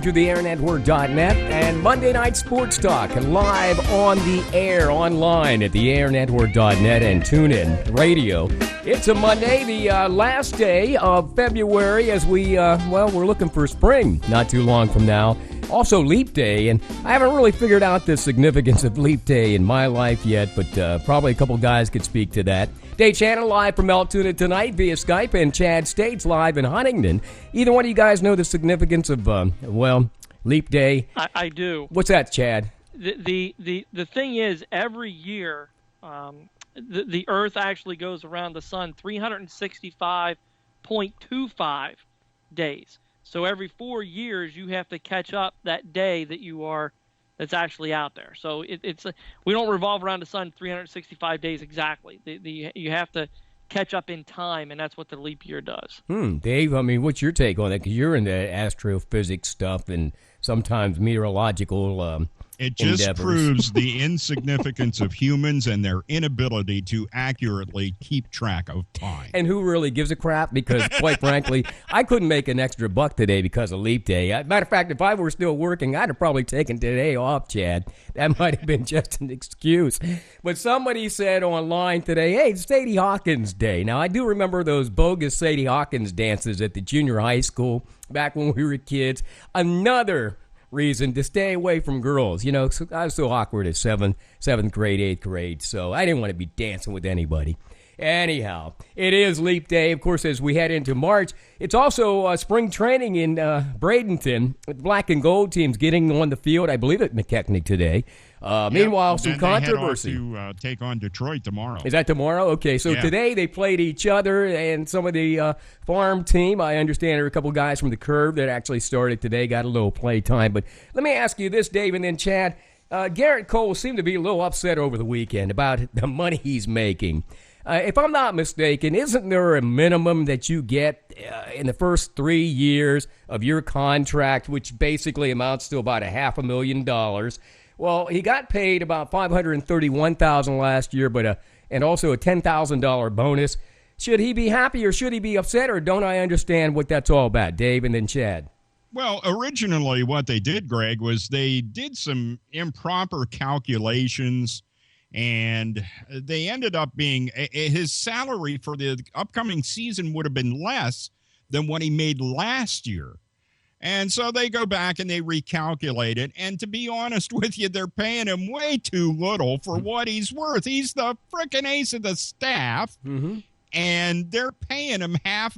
to theairnetwork.net and Monday Night Sports Talk live on the air, online at theairnetwork.net and TuneIn Radio. It's a Monday, the last day of February as we're looking for spring not too long from now. Also Leap Day, and I haven't really figured out the significance of Leap Day in my life yet, but probably a couple guys could speak to that. Dave Shannon live from Altoona tonight via Skype, and Chad States live in Huntington. Either one of you guys know the significance of, Leap Day? I do. What's that, Chad? The thing is, every year, the Earth actually goes around the sun 365.25 days. So every 4 years, you have to catch up that day that's actually out there. So we don't revolve around the sun 365 days exactly. You have to catch up in time, and that's what the leap year does. Dave, I mean, what's your take on that? Because you're into astrophysics stuff and sometimes meteorological It just endeavors. proves the insignificance of humans and their inability to accurately keep track of time. And who really gives a crap? Because, quite frankly, I couldn't make an extra buck today because of Leap Day. Matter of fact, if I were still working, I'd have probably taken today off, Chad. That might have been just an excuse. But somebody said online today, hey, it's Sadie Hawkins Day. Now, I do remember those bogus Sadie Hawkins dances at the junior high school back when we were kids. Another reason to stay away from girls. You know, I was so awkward at 7th grade, 8th grade, so I didn't want to be dancing with anybody. Anyhow, it is Leap Day, of course, as we head into March. It's also spring training in Bradenton. Black and gold teams getting on the field, I believe, at McKechnie today. Meanwhile, some controversy. They head off to take on Detroit tomorrow. Is that tomorrow? Okay, so today they played each other, and some of the farm team, I understand there are a couple guys from the Curve that actually started today, got a little play time. But let me ask you this, Dave, and then Chad. Garrett Cole seemed to be a little upset over the weekend about the money he's making. If I'm not mistaken, isn't there a minimum that you get in the first 3 years of your contract, which basically amounts to about $500,000? Well, he got paid about $531,000 last year, and also a $10,000 bonus. Should he be happy or should he be upset, or don't I understand what that's all about? Dave and then Chad. Well, originally what they did, Greg, was they did some improper calculations, and they ended up being his salary for the upcoming season would have been less than what he made last year. And so they go back and they recalculate it. And to be honest with you, they're paying him way too little for what he's worth. He's the frickin' ace of the staff. Mm-hmm. And they're paying him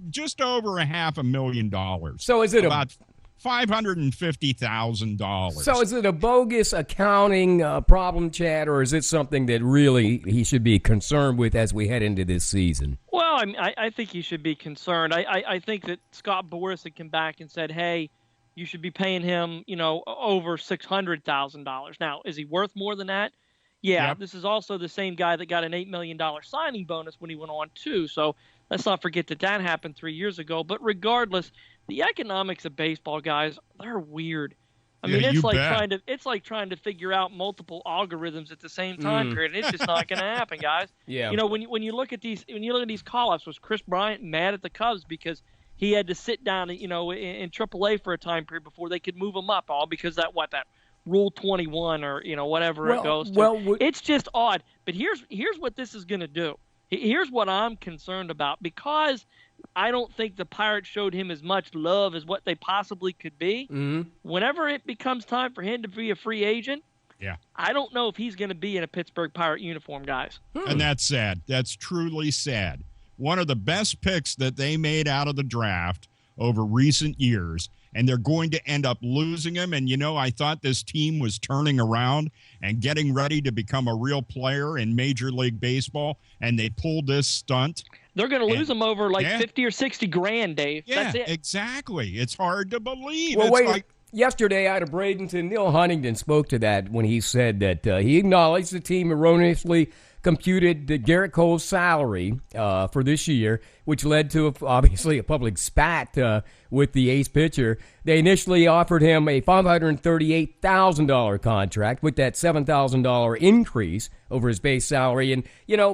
just over $500,000. So is it about $550,000? So is it a bogus accounting problem, Chad, or is it something that really he should be concerned with as we head into this season? Well, I think he should be concerned. I think that Scott Boras had come back and said, hey, you should be paying him, over $600,000. Now, is he worth more than that? Yeah, This is also the same guy that got an $8 million signing bonus when he went on, too. So let's not forget that happened 3 years ago. But regardless, the economics of baseball, guys, they're weird. I mean, it's like trying to figure out multiple algorithms at the same time period. It's just not going to happen, guys. Yeah. When you look at these call-ups, was Chris Bryant mad at the Cubs because he had to sit down, in AAA for a time period before they could move him up, all because that Rule 21 or whatever it goes to. It's just odd. But here's what this is going to do. Here's what I'm concerned about, because I don't think the Pirates showed him as much love as what they possibly could be. Mm-hmm. Whenever it becomes time for him to be a free agent, I don't know if he's going to be in a Pittsburgh Pirate uniform, guys. And that's sad. That's truly sad. One of the best picks that they made out of the draft over recent years, and they're going to end up losing him. And, I thought this team was turning around and getting ready to become a real player in Major League Baseball, and they pulled this stunt. They're going to lose him over 50 or 60 grand, Dave. Yeah, that's it. Exactly. It's hard to believe. Well, it's yesterday out of Bradenton, Neil Huntington spoke to that when he said that he acknowledged the team erroneously computed the Garrett Cole's salary for this year, which led to, obviously, a public spat with the ace pitcher. They initially offered him a $538,000 contract with that $7,000 increase over his base salary. And,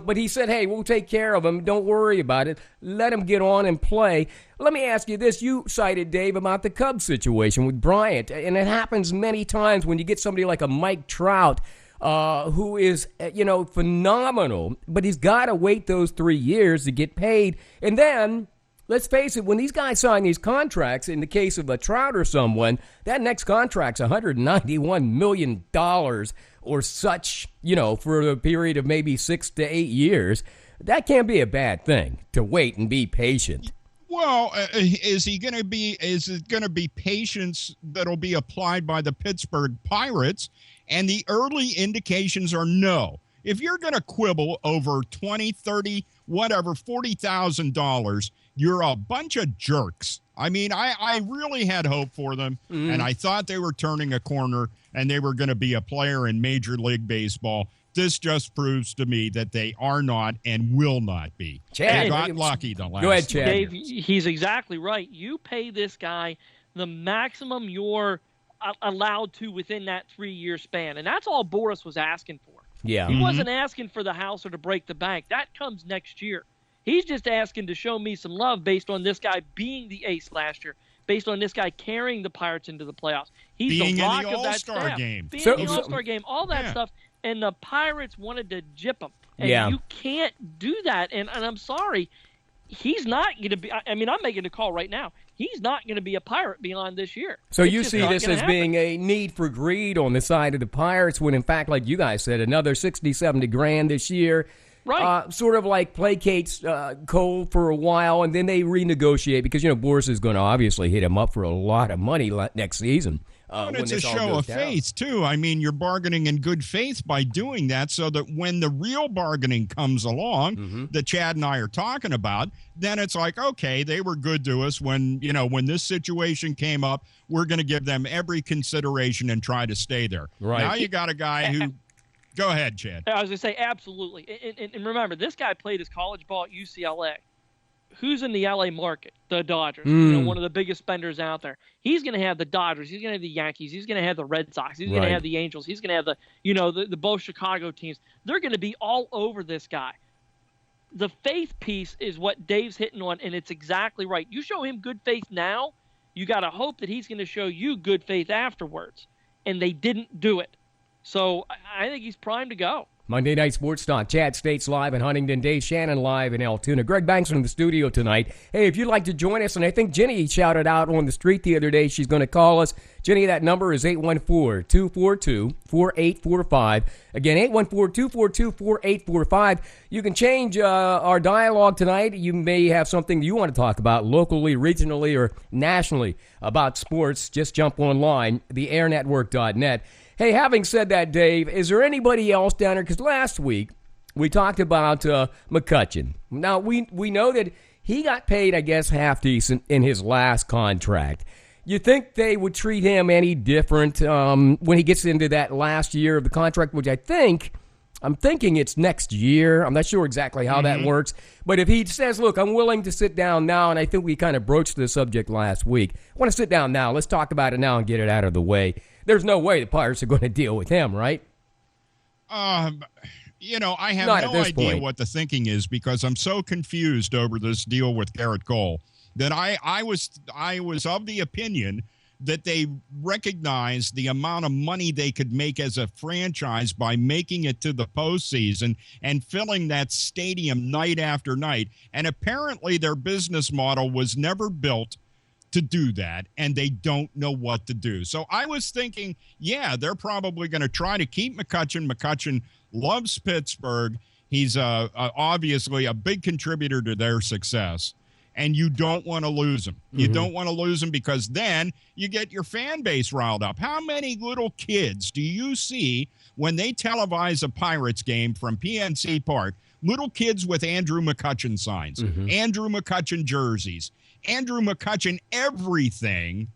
but he said, hey, we'll take care of him. Don't worry about it. Let him get on and play. Let me ask you this. You cited, Dave, about the Cubs situation with Bryant. And it happens many times when you get somebody like a Mike Trout, who is, phenomenal, but he's got to wait those 3 years to get paid. And then, let's face it, when these guys sign these contracts, in the case of a Trout or someone, that next contract's $191 million or such, for a period of maybe 6 to 8 years. That can't be a bad thing, to wait and be patient. Well, is it going to be patience that'll be applied by the Pittsburgh Pirates? And the early indications are no. If you're going to quibble over $20, $30, whatever, $40,000, you're a bunch of jerks. I mean, I really had hope for them, and I thought they were turning a corner and they were going to be a player in Major League Baseball. This just proves to me that they are not and will not be. Chad, they got lucky the last. Go ahead, Chad. Dave, he's exactly right. You pay this guy the maximum you're allowed to within that 3-year span, and that's all Boris was asking for. Yeah, he wasn't asking for the house or to break the bank. That comes next year. He's just asking to show me some love based on this guy being the ace last year, based on this guy carrying the Pirates into the playoffs. He's being the rock in the of that All-Star staff. game. Being in the All-Star game, all that stuff. And the Pirates wanted to gyp him. And you can't do that. And I'm sorry, he's not going to be – I mean, I'm making a call right now. He's not going to be a Pirate beyond this year. So you see this as being a need for greed on the side of the Pirates when, in fact, like you guys said, another 60, 70 grand this year. Right. Sort of like placates Cole for a while, and then they renegotiate because, Boris is going to obviously hit him up for a lot of money next season. But it's a show of faith, too. I mean, you're bargaining in good faith by doing that so that when the real bargaining comes along that Chad and I are talking about, then it's like, okay, they were good to us when this situation came up. We're going to give them every consideration and try to stay there. Right. Now you got a guy who – go ahead, Chad. I was going to say, absolutely. And remember, this guy played his college ball at UCLA. Who's in the LA market? The Dodgers. One of the biggest spenders out there. He's going to have the Dodgers. He's going to have the Yankees. He's going to have the Red Sox. He's going to have the Angels. He's going to have the both Chicago teams. They're going to be all over this guy. The faith piece is what Dave's hitting on, and it's exactly right. You show him good faith now, you got to hope that he's going to show you good faith afterwards. And they didn't do it. So I think he's primed to go. Monday Night Sports Talk. Chad States live in Huntington, Dave Shannon live in Altoona. Greg Banks in the studio tonight. Hey, if you'd like to join us, and I think Jenny shouted out on the street the other day, she's going to call us. Jenny, that number is 814-242-4845. Again, 814-242-4845. You can change our dialogue tonight. You may have something you want to talk about locally, regionally, or nationally about sports. Just jump online, theairnetwork.net. Hey, having said that, Dave, is there anybody else down there? Because last week we talked about McCutchen. Now, we know that he got paid, I guess, half decent in his last contract. You think they would treat him any different when he gets into that last year of the contract, which I'm thinking it's next year. I'm not sure exactly how that works. But if he says, look, I'm willing to sit down now, and I think we kind of broached the subject last week. I want to sit down now. Let's talk about it now and get it out of the way. There's no way the Pirates are going to deal with him, right? I have Not no idea point. what the thinking is because I'm so confused over this deal with Garrett Cole that I was of the opinion that they recognized the amount of money they could make as a franchise by making it to the postseason and filling that stadium night after night. And apparently their business model was never built to do that, and they don't know what to do. So I was thinking, yeah, they're probably going to try to keep McCutchen. McCutchen loves Pittsburgh. He's obviously a big contributor to their success, and you don't want to lose him. You don't want to lose him because then you get your fan base riled up. How many little kids do you see when they televise a Pirates game from PNC Park? Little kids with Andrew McCutchen signs, Andrew McCutchen jerseys, Andrew McCutchen everything,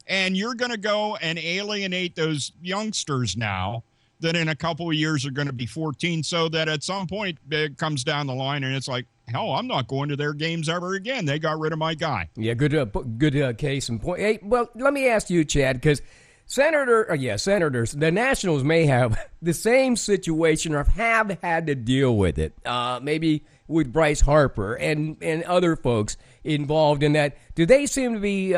and you're going to go and alienate those youngsters now that in a couple of years are going to be 14, so that at some point it comes down the line and it's like, hell, I'm not going to their games ever again. They got rid of my guy. Yeah, good case in point. Hey, well, let me ask you, Chad, because Senators, the Nationals may have the same situation or have had to deal with it, maybe with Bryce Harper and other folks involved in that. Do they seem to be,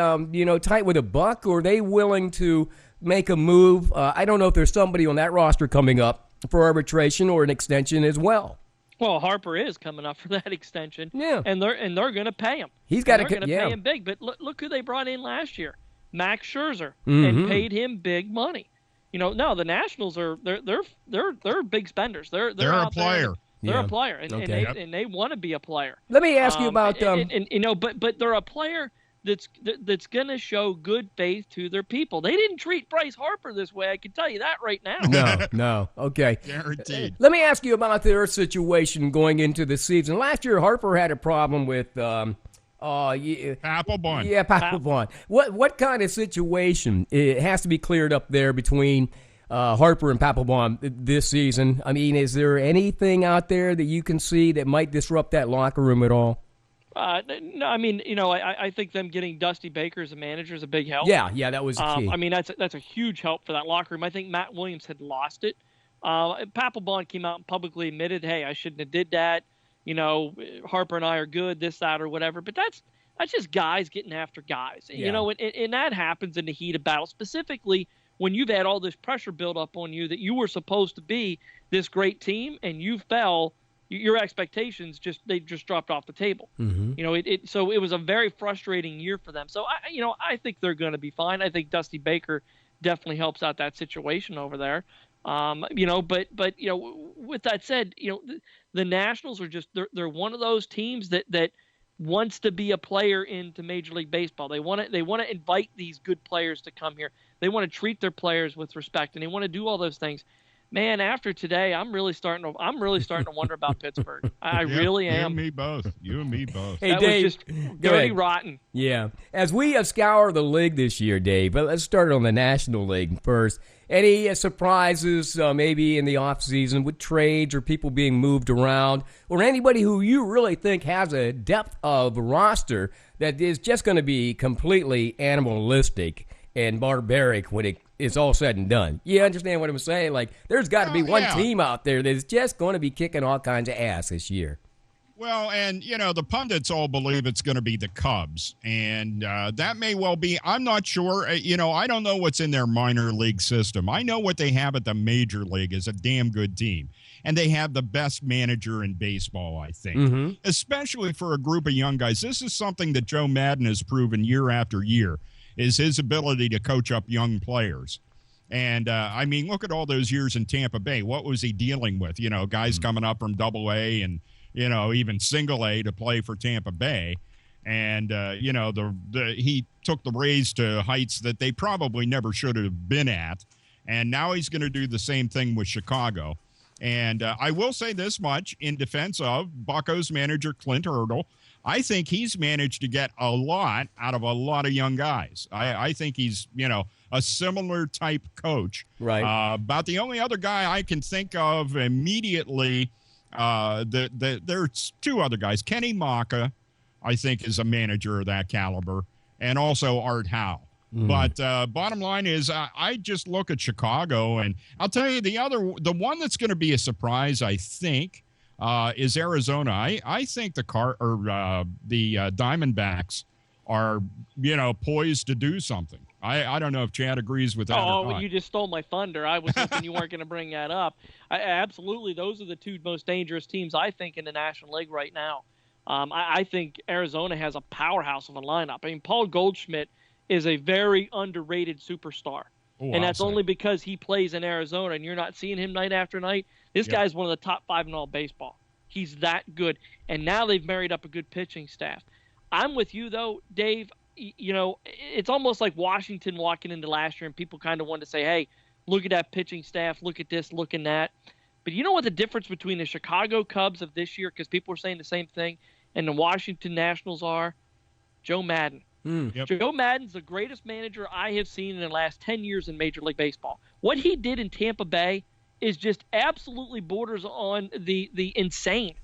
tight with a buck, or are they willing to make a move? I don't know if there's somebody on that roster coming up for arbitration or an extension as well. Well, Harper is coming up for that extension, yeah, and they're going to pay him. He's got to pay him big. But look who they brought in last year, Max Scherzer, Mm-hmm. and paid him big money. No, the Nationals they're big spenders. They're a player. They're a player, and they want to be a player. Let me ask you about but they're a player that's going to show good faith to their people. They didn't treat Bryce Harper this way. I can tell you that right now. No. Okay. Guaranteed. Let me ask you about their situation going into the season. Last year, Harper had a problem with Papelbon. Yeah, Papelbon. What kind of situation it has to be cleared up there between Harper and Papelbon this season? I mean, is there anything out there that you can see that might disrupt that locker room at all? No, I mean, I think them getting Dusty Baker as a manager is a big help. Yeah, that was the key. I mean, that's a huge help for that locker room. I think Matt Williams had lost it. Papelbon came out and publicly admitted, hey, I shouldn't have did that. Harper and I are good, this, that, or whatever. But that's just guys getting after guys. Yeah. And that happens in the heat of battle, specifically when you've had all this pressure build up on you that you were supposed to be this great team and you fell. Your expectations just dropped off the table. Mm-hmm. So it was a very frustrating year for them. So I think they're going to be fine. I think Dusty Baker definitely helps out that situation over there. But with that said, the Nationals are they're one of those teams that wants to be a player into Major League Baseball. They want to invite these good players to come here. They want to treat their players with respect, and they want to do all those things. Man, after today, I'm really starting to wonder about Pittsburgh. I really am. You and me both. Hey, that Dave, was just dirty rotten. Yeah. As we scour the league this year, Dave, but let's start on the National League first. Any surprises maybe in the offseason with trades or people being moved around, or anybody who you really think has a depth of roster that is just going to be completely animalistic and barbaric when it is all said and done? You understand what I'm saying? Like, there's got to be one team out there that's just going to be kicking all kinds of ass this year. Well, and, the pundits all believe it's going to be the Cubs, and that may well be. I'm not sure. I don't know what's in their minor league system. I know what they have at the major league is a damn good team, and they have the best manager in baseball, I think, especially for a group of young guys. This is something that Joe Madden has proven year after year, is his ability to coach up young players. And, look at all those years in Tampa Bay. What was he dealing with? Guys coming up from Double-A and, even Single-A to play for Tampa Bay. And, he took the Rays to heights that they probably never should have been at. And now he's going to do the same thing with Chicago. And I will say this much in defense of Bucco's manager, Clint Hurdle. I think he's managed to get a lot out of a lot of young guys. I think he's, a similar type coach. Right. About the only other guy I can think of immediately, there's two other guys. Kenny Maka, I think, is a manager of that caliber, and also Art Howe. But bottom line is, I just look at Chicago, and I'll tell you the one that's going to be a surprise, I think, is Arizona. I think the Diamondbacks are, poised to do something. I don't know if Chad agrees with that or not. You just stole my thunder. I was hoping you weren't going to bring that up. Absolutely, those are the two most dangerous teams, I think, in the National League right now. I think Arizona has a powerhouse of a lineup. I mean, Paul Goldschmidt is a very underrated superstar. And that's only because he plays in Arizona, and you're not seeing him night after night. This guy's one of the top 5 in all baseball. He's that good. And now they've married up a good pitching staff. I'm with you, though, Dave. It's almost like Washington walking into last year, and people kind of wanted to say, hey, look at that pitching staff, look at this, look at that. But you know what the difference between the Chicago Cubs of this year, because people are saying the same thing, and the Washington Nationals are? Joe Madden. Yep. Joe Madden's the greatest manager I have seen in the last 10 years in Major League Baseball. What he did in Tampa Bay is just absolutely borders on the insane,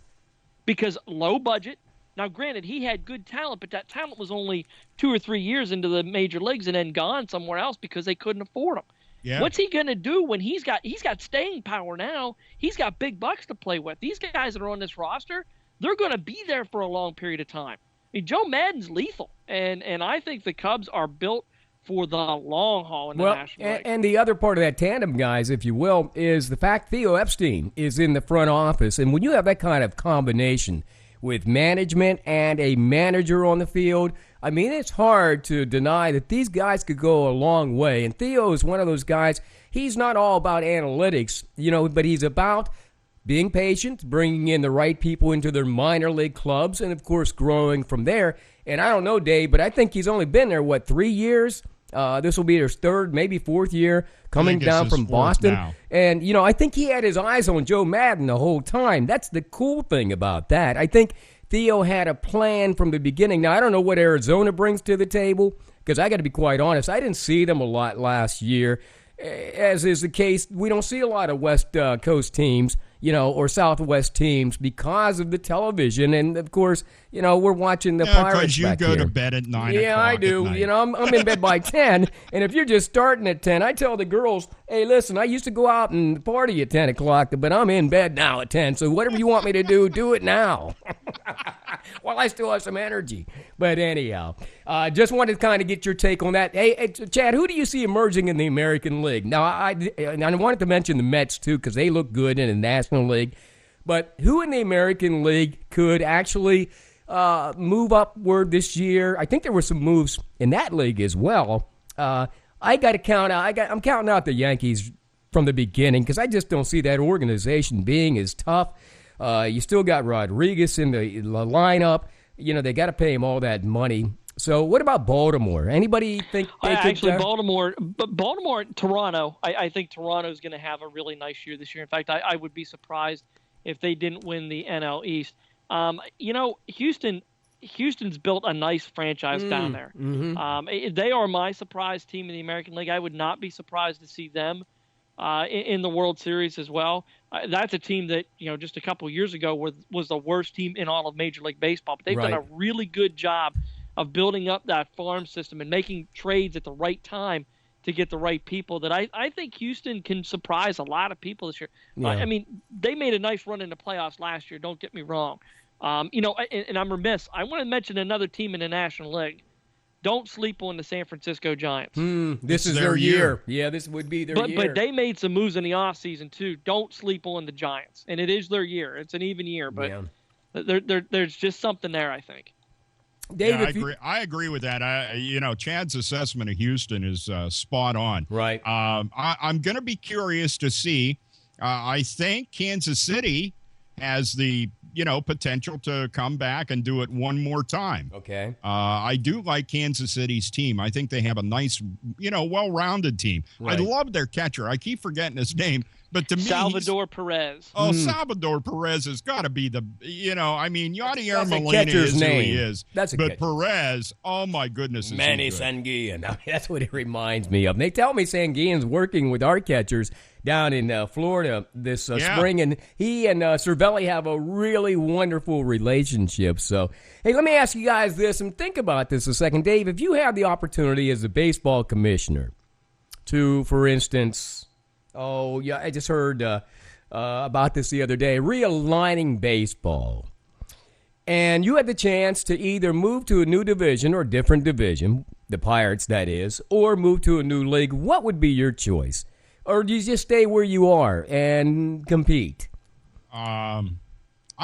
because low budget. Now, granted, he had good talent, but that talent was only 2 or 3 years into the major leagues and then gone somewhere else because they couldn't afford him. Yeah. What's he going to do when he's got staying power now? He's got big bucks to play with. These guys that are on this roster, they're going to be there for a long period of time. I mean, Joe Madden's lethal, and I think the Cubs are built for the long haul in the National League. And the other part of that tandem, guys, if you will, is the fact Theo Epstein is in the front office. And when you have that kind of combination with management and a manager on the field, I mean, it's hard to deny that these guys could go a long way. And Theo is one of those guys, he's not all about analytics, but he's about being patient, bringing in the right people into their minor league clubs, and, of course, growing from there. And I don't know, Dave, but I think he's only been there, 3 years? This will be his third, maybe fourth year coming down from Boston. Now. And, I think he had his eyes on Joe Madden the whole time. That's the cool thing about that. I think Theo had a plan from the beginning. Now, I don't know what Arizona brings to the table, because I got to be quite honest, I didn't see them a lot last year. As is the case, we don't see a lot of West Coast teams, or Southwest teams because of the television. And, of course, we're watching the Pirates because back you go here. to bed at 9 Yeah, o'clock I do. at night. I'm in bed by 10. And if you're just starting at 10, I tell the girls, hey, listen, I used to go out and party at 10 o'clock, but I'm in bed now at 10. So whatever you want me to do it now. While I still have some energy. But anyhow, just wanted to kind of get your take on that. Hey, Chad, who do you see emerging in the American League? Now, I wanted to mention the Mets, too, because they look good in the National League. But who in the American League could actually move upward this year? I think there were some moves in that league as well. I got to count out. I'm counting out the Yankees from the beginning, because I just don't see that organization being as tough. You still got Rodriguez in the lineup. They got to pay him all that money. So what about Baltimore? Anybody think they could? Actually, Baltimore, Toronto. I think Toronto's going to have a really nice year this year. In fact, I would be surprised if they didn't win the NL East. Houston's built a nice franchise down there. Mm-hmm. They are my surprise team in the American League. I would not be surprised to see them in the World Series as well. That's a team that, just a couple of years ago was the worst team in all of Major League Baseball. But they've done a really good job of building up that farm system and making trades at the right time to get the right people that I think Houston can surprise a lot of people this year. Yeah. I mean, they made a nice run in the playoffs last year, don't get me wrong. And I'm remiss. I want to mention another team in the National League. Don't sleep on the San Francisco Giants. This is their year. Yeah, this would be their year. But they made some moves in the offseason, too. Don't sleep on the Giants. And it is their year. It's an even year, but there's just something there, I think. Dave, I agree with that. Chad's assessment of Houston is spot on. Right. I'm going to be curious to see. I think Kansas City has the potential to come back and do it one more time. Okay. I do like Kansas City's team. I think they have a nice, well-rounded team. Right. I love their catcher. I keep forgetting his name, but to me, Salvador Perez. Oh, Salvador Perez has got to be the, Yadier that's Molina is name. who he is. That's a but catcher. Perez, oh my goodness, is Manny he good. Sanguillen. I mean, that's what it reminds me of. And they tell me Sanguillen's working with our catchers down in Florida this spring, and he and Cervelli have a really wonderful relationship. So, hey, let me ask you guys this, and think about this a second. Dave, if you have the opportunity as a baseball commissioner to, for instance, I just heard about this the other day, realigning baseball, and you had the chance to either move to a new division or different division, the Pirates, that is, or move to a new league, what would be your choice? Or do you just stay where you are and compete? I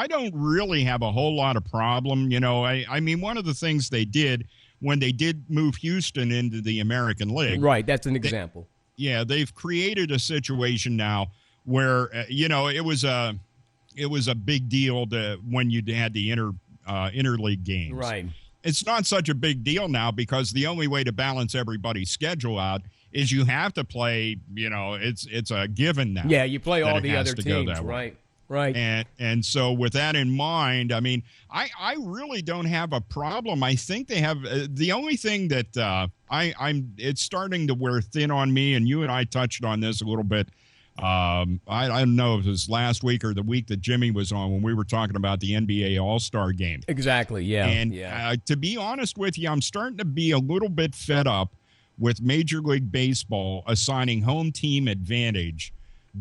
don't really have a whole lot of problem. I mean, one of the things they did when they did move Houston into the American League. Right, that's an example. They've created a situation now where, it was a big deal when you had the interleague games. Right. It's not such a big deal now because the only way to balance everybody's schedule out is you have to play, it's a given now. Yeah, you play all the other teams, right. And so with that in mind, I mean, I really don't have a problem. I think they have the only thing that it's starting to wear thin on me, and you and I touched on this a little bit I don't know if it was last week or the week that Jimmy was on when we were talking about the NBA All-Star Game. Exactly, yeah. And to be honest with you, I'm starting to be a little bit fed up with Major League Baseball assigning home team advantage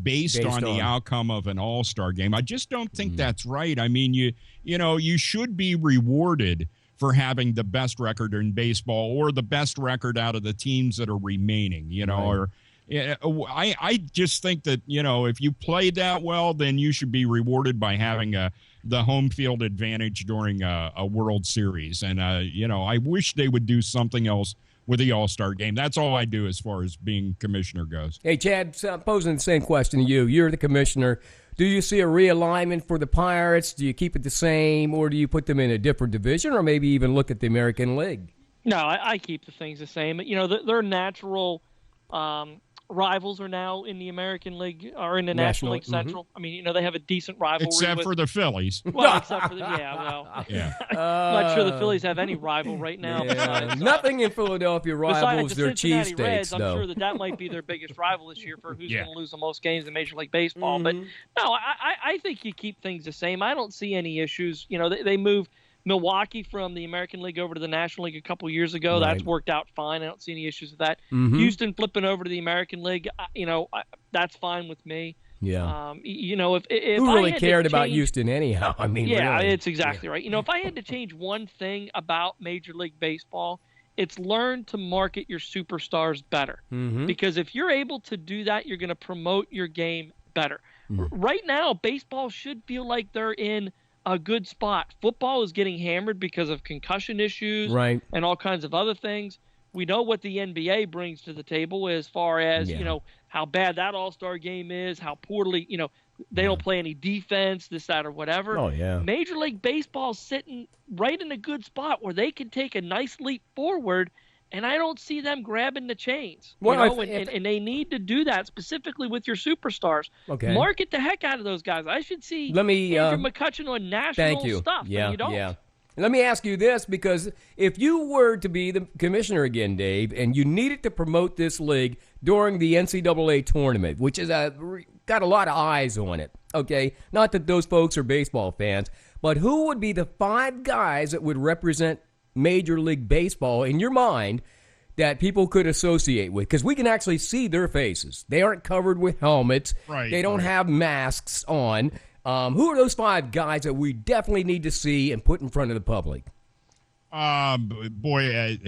based on the outcome of an All-Star Game. I just don't think that's right. I mean, you should be rewarded for having the best record in baseball or the best record out of the teams that are remaining, or I just think that, if you played that well, then you should be rewarded by having the home field advantage during a World Series. And, I wish they would do something else with the All-Star Game. That's all I do as far as being commissioner goes. Hey, Chad, posing the same question to you. You're the commissioner. Do you see a realignment for the Pirates? Do you keep it the same, or do you put them in a different division, or maybe even look at the American League? No, I keep the things the same. Their natural rivals are now in the American League or in the National League Central. I mean, they have a decent rivalry. Except for the Phillies. Well, except for I'm not sure the Phillies have any rival right now. Nothing in Philadelphia rivals their cheesesteaks, Reds, I'm sure that might be their biggest rival this year for who's going to lose the most games in Major League Baseball. But no, I think you keep things the same. I don't see any issues. They moved Milwaukee from the American League over to the National League a couple years ago. Right. That's worked out fine. I don't see any issues with that. Houston flipping over to the American League, that's fine with me. Yeah. If who really cared about Houston anyhow? I mean, really. It's exactly right. If I had to change one thing about Major League Baseball, it's learn to market your superstars better. Because if you're able to do that, you're going to promote your game better. Right now, baseball should feel like they're in a good spot. Football is getting hammered because of concussion issues and all kinds of other things. We know what the NBA brings to the table as far as, how bad that All-Star game is, how poorly, they don't play any defense, this, that, or whatever. Oh, yeah. Major League Baseball is sitting right in a good spot where they can take a nice leap forward, and I don't see them grabbing the chains. And they need to do that specifically with your superstars. Okay. Market the heck out of those guys. I should see Andrew McCutchen on national stuff. Yeah, and you don't. Yeah. Let me ask you this, because if you were to be the commissioner again, Dave, and you needed to promote this league during the NCAA tournament, which is got a lot of eyes on it, okay? Not that those folks are baseball fans, but who would be the 5 guys that would represent Major League Baseball in your mind that people could associate with? Because we can actually see their faces. They aren't covered with helmets. Right. They don't have masks on. Who are those 5 guys that we definitely need to see and put in front of the public? Boy,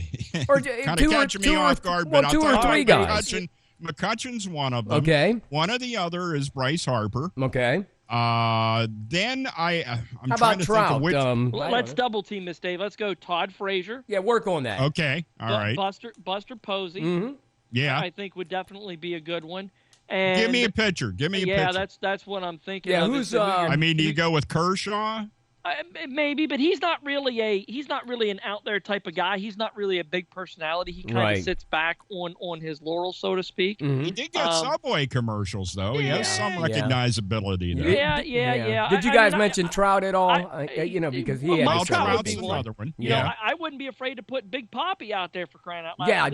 kind of catching me off guard, but I'll 2 or 3 guys. McCutchen's one of them. Okay. One of the other is Bryce Harper. Okay. Then I'm How trying about to Trout? think of which. Let's double team this, Dave. Let's go Todd Frazier. Yeah, work on that. Okay. All right. Buster Posey. Yeah. I think would definitely be a good one. And give me a pitcher. Yeah, that's what I'm thinking. Yeah, of. who's I mean, do you go with Kershaw? Maybe, but he's not really an out there type of guy. He's not really a big personality. He kind of sits back on his laurels, so to speak. He did get Subway commercials, though. He has some recognizability there. Yeah. Did you guys mention Trout at all? Because he had Trout's another one. I wouldn't be afraid to put Big Papi out there for crying out loud. Yeah,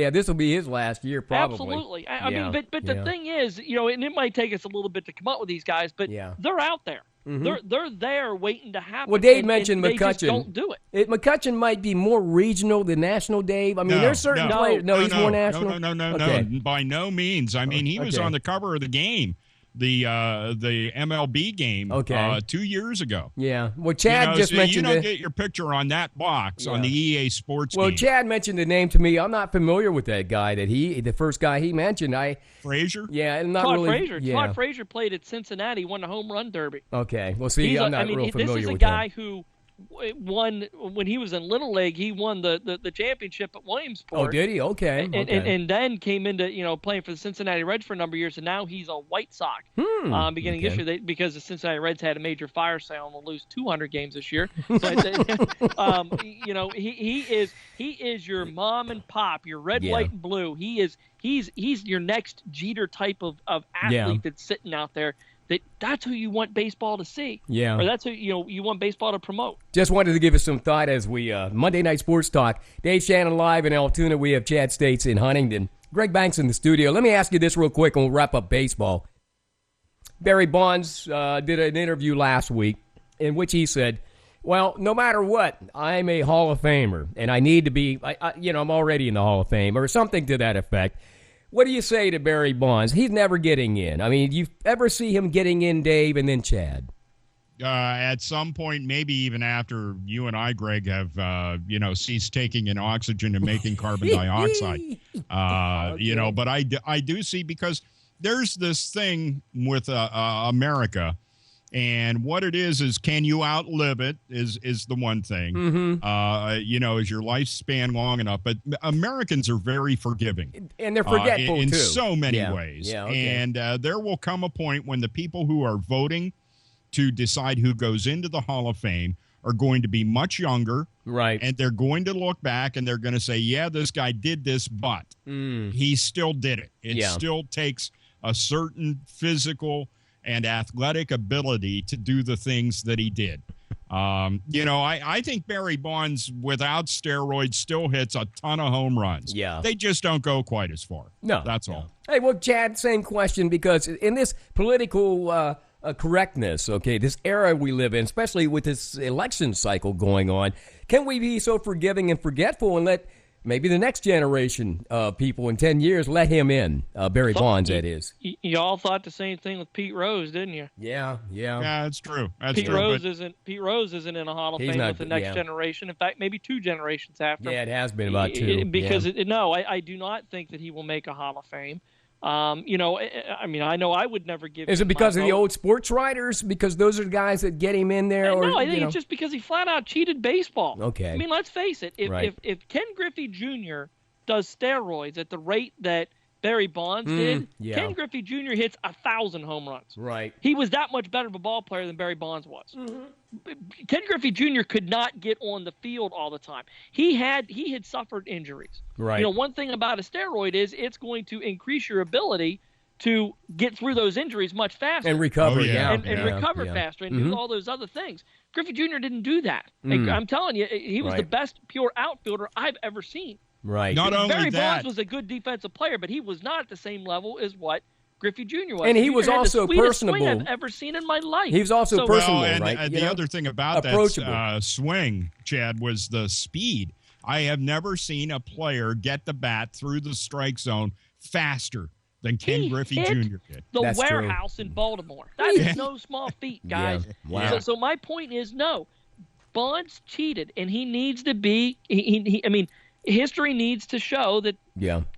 this will be his last year probably. Absolutely. I mean, but the thing is, and it might take us a little bit to come up with these guys, but they're out there. They're there waiting to happen. Well, Dave mentioned McCutchen. They just don't do it. McCutchen might be more regional than national, Dave. I mean, there's certain players. No, he's more national. No. By no means. I mean, he was on the cover of the game, the MLB game 2 years ago. Yeah. Well, Chad just mentioned you don't get your picture on that box on the EA Sports game. Well, Chad mentioned the name to me. I'm not familiar with that guy the first guy he mentioned. Frazier? Yeah, and not Todd really. Frazier. Yeah. Todd Frazier played at Cincinnati, won the home run derby. Okay. Well, see, I'm not real familiar with him. This is a guy who won when he was in Little League. He won the championship at Williamsport. Oh, did he? Okay. And then came into playing for the Cincinnati Reds for a number of years, and now he's a White Sox. Beginning this year, because the Cincinnati Reds had a major fire sale and will lose 200 games this year. But he is your mom and pop, your red, white, and blue. He's your next Jeter type of athlete that's sitting out there. That's who you want baseball to see. Yeah. Or that's who you want baseball to promote. Just wanted to give us some thought as we Monday Night Sports Talk. Dave Shannon live in Altoona. We have Chad States in Huntington. Greg Banks in the studio. Let me ask you this real quick, and we'll wrap up baseball. Barry Bonds did an interview last week in which he said, well, no matter what, I'm a Hall of Famer, and I need to be, I'm already in the Hall of Fame, or something to that effect. What do you say to Barry Bonds? He's never getting in. I mean, you ever see him getting in, Dave, and then Chad? At some point, maybe even after you and I, Greg, have, ceased taking in oxygen and making carbon dioxide. Okay. But I do see, because there's this thing with America. And what it is can you outlive it is the one thing. Mm-hmm. Is your lifespan long enough? But Americans are very forgiving. And they're forgetful, in too. so many ways. Yeah, okay. And there will come a point when the people who are voting to decide who goes into the Hall of Fame are going to be much younger. Right. And they're going to look back and they're going to say, yeah, this guy did this, but he still did it. It still takes a certain physical and athletic ability to do the things that he did. I think Barry Bonds, without steroids, still hits a ton of home runs. Yeah. They just don't go quite as far. No. That's all. Hey, well, Chad, same question, because in this political correctness, okay, this era we live in, especially with this election cycle going on, can we be so forgiving and forgetful and let maybe the next generation of people in 10 years let him in? Barry Bonds, that is. Y'all thought the same thing with Pete Rose, didn't you? Yeah. Yeah, that's true. Pete Rose isn't in a Hall of Fame with the next generation. In fact, maybe 2 generations after. Yeah, it has been about 2. Because I do not think that he will make a Hall of Fame. I know I would never give him. Is it because of the old sports writers? Because those are the guys that get him in there? No, I think it's just because he flat out cheated baseball. Okay. I mean, let's face it. If Ken Griffey Jr. does steroids at the rate that Barry Bonds did, Ken Griffey Jr. hits 1,000 home runs. Right. He was that much better of a ball player than Barry Bonds was. Mm-hmm. Ken Griffey Jr. could not get on the field all the time. He had suffered injuries. Right. One thing about a steroid is it's going to increase your ability to get through those injuries much faster. And recover, and recover faster and do all those other things. Griffey Jr. didn't do that. I'm telling you, he was the best pure outfielder I've ever seen. Right. Not only Barry that, Bonds was a good defensive player, but he was not at the same level as what Griffey Jr. was. And he was also the sweetest personable. Swing I've ever seen in my life. He was also personable, and right? The other thing about that swing, Chad, was the speed. I have never seen a player get the bat through the strike zone faster than Ken Griffey Jr. did. The warehouse in Baltimore. That is no small feat, guys. Yeah. Wow. So my point is, no, Bonds cheated, and he needs to be. History needs to show that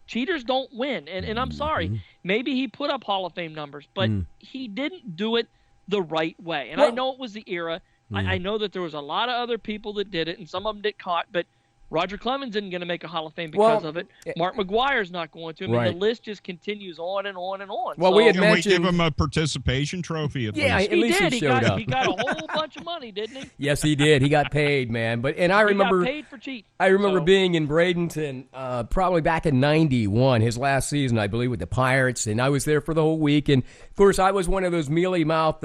cheaters don't win. And I'm sorry, maybe he put up Hall of Fame numbers, but he didn't do it the right way. And I know it was the era. I know that there was a lot of other people that did it, and some of them did caught, but Roger Clemens isn't going to make a Hall of Fame because of it. Mark McGwire's not going to. The list just continues on and on and on. Well, we mentioned, give him a participation trophy at least. At least he showed up. He got a whole bunch of money, didn't he? Yes, he did. He got paid, man. I remember he got paid for cheating. I remember being in Bradenton probably back in '91, his last season, I believe, with the Pirates, and I was there for the whole week. And of course, I was one of those mealy-mouthed,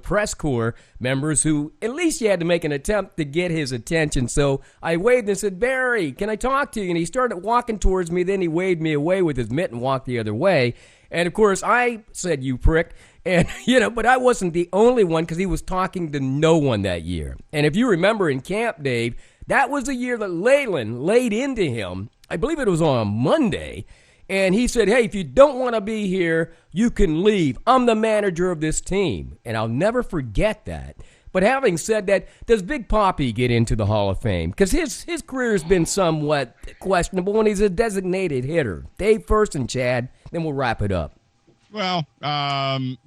press corps members who at least you had to make an attempt to get his attention. So I waved and said, "Barry, can I talk to you?" And he started walking towards me. Then he waved me away with his mitt and walked the other way. And of course, I said, "You prick." And, but I wasn't the only one because he was talking to no one that year. And if you remember in camp, Dave, that was the year that Leyland laid into him. I believe it was on a Monday. And he said, "Hey, if you don't want to be here, you can leave. I'm the manager of this team." And I'll never forget that. But having said that, does Big Papi get into the Hall of Fame? Because his career has been somewhat questionable, and he's a designated hitter. Dave first and Chad, then we'll wrap it up. Well, in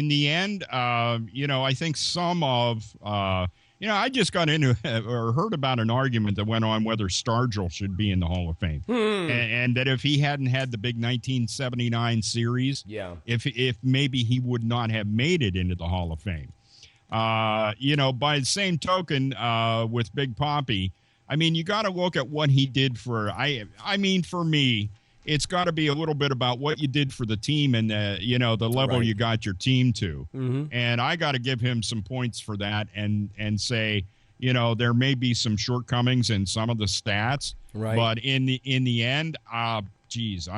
the end, I think some of, I just got into or heard about an argument that went on whether Stargell should be in the Hall of Fame. And that if he hadn't had the big 1979 series, if maybe he would not have made it into the Hall of Fame. By the same token, with Big Papi, you got to look at what he did for me, it's got to be a little bit about what you did for the team and the level you got your team to. And I got to give him some points for that and say, there may be some shortcomings in some of the stats, right? But in the end, I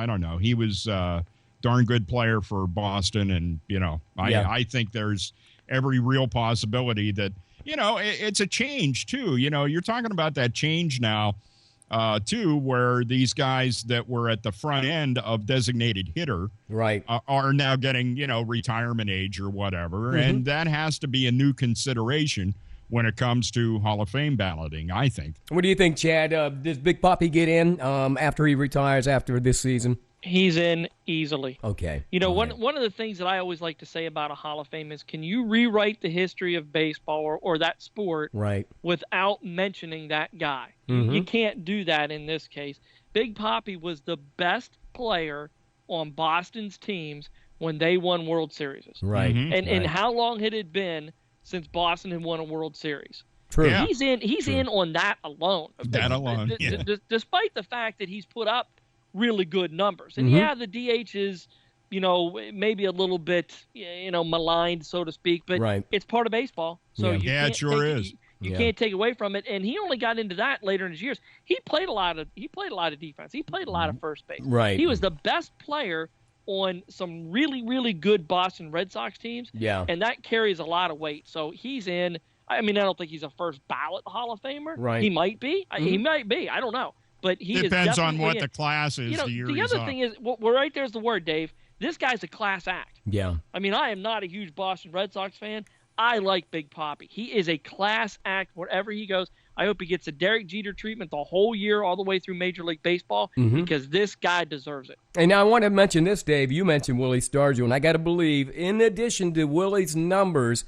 don't know. He was a darn good player for Boston, and I think there's every real possibility that it's a change too. You're talking about that change now, too, where these guys that were at the front end of designated hitter, right, are now getting retirement age or whatever, and that has to be a new consideration when it comes to Hall of Fame balloting, I think. What do you think, Chad? Does Big Papi get in after he retires after this season? He's in easily. Okay. One of the things that I always like to say about a Hall of Fame is, can you rewrite the history of baseball or that sport without mentioning that guy? You can't do that in this case. Big Papi was the best player on Boston's teams when they won World Series. Right. And how long had it been since Boston had won a World Series? True. Yeah. He's in on that alone. Despite the fact that he's put up really good numbers. And the DH is, maybe a little bit, maligned, so to speak, but it's part of baseball. So it sure is. You can't take away from it. And he only got into that later in his years. He played a lot of defense. He played a lot of first base. Right. He was the best player on some really, really good Boston Red Sox teams. Yeah. And that carries a lot of weight. So he's in. I mean, I don't think he's a first ballot Hall of Famer. Right. He might be. He might be. I don't know. But he depends is on what the class is. The other thing is, right there's the word, Dave. This guy's a class act. Yeah. I mean, I am not a huge Boston Red Sox fan. I like Big Papi. He is a class act wherever he goes. I hope he gets a Derek Jeter treatment the whole year, all the way through Major League Baseball, because this guy deserves it. And now I want to mention this, Dave. You mentioned Willie Stargell, and I got to believe, in addition to Willie's numbers,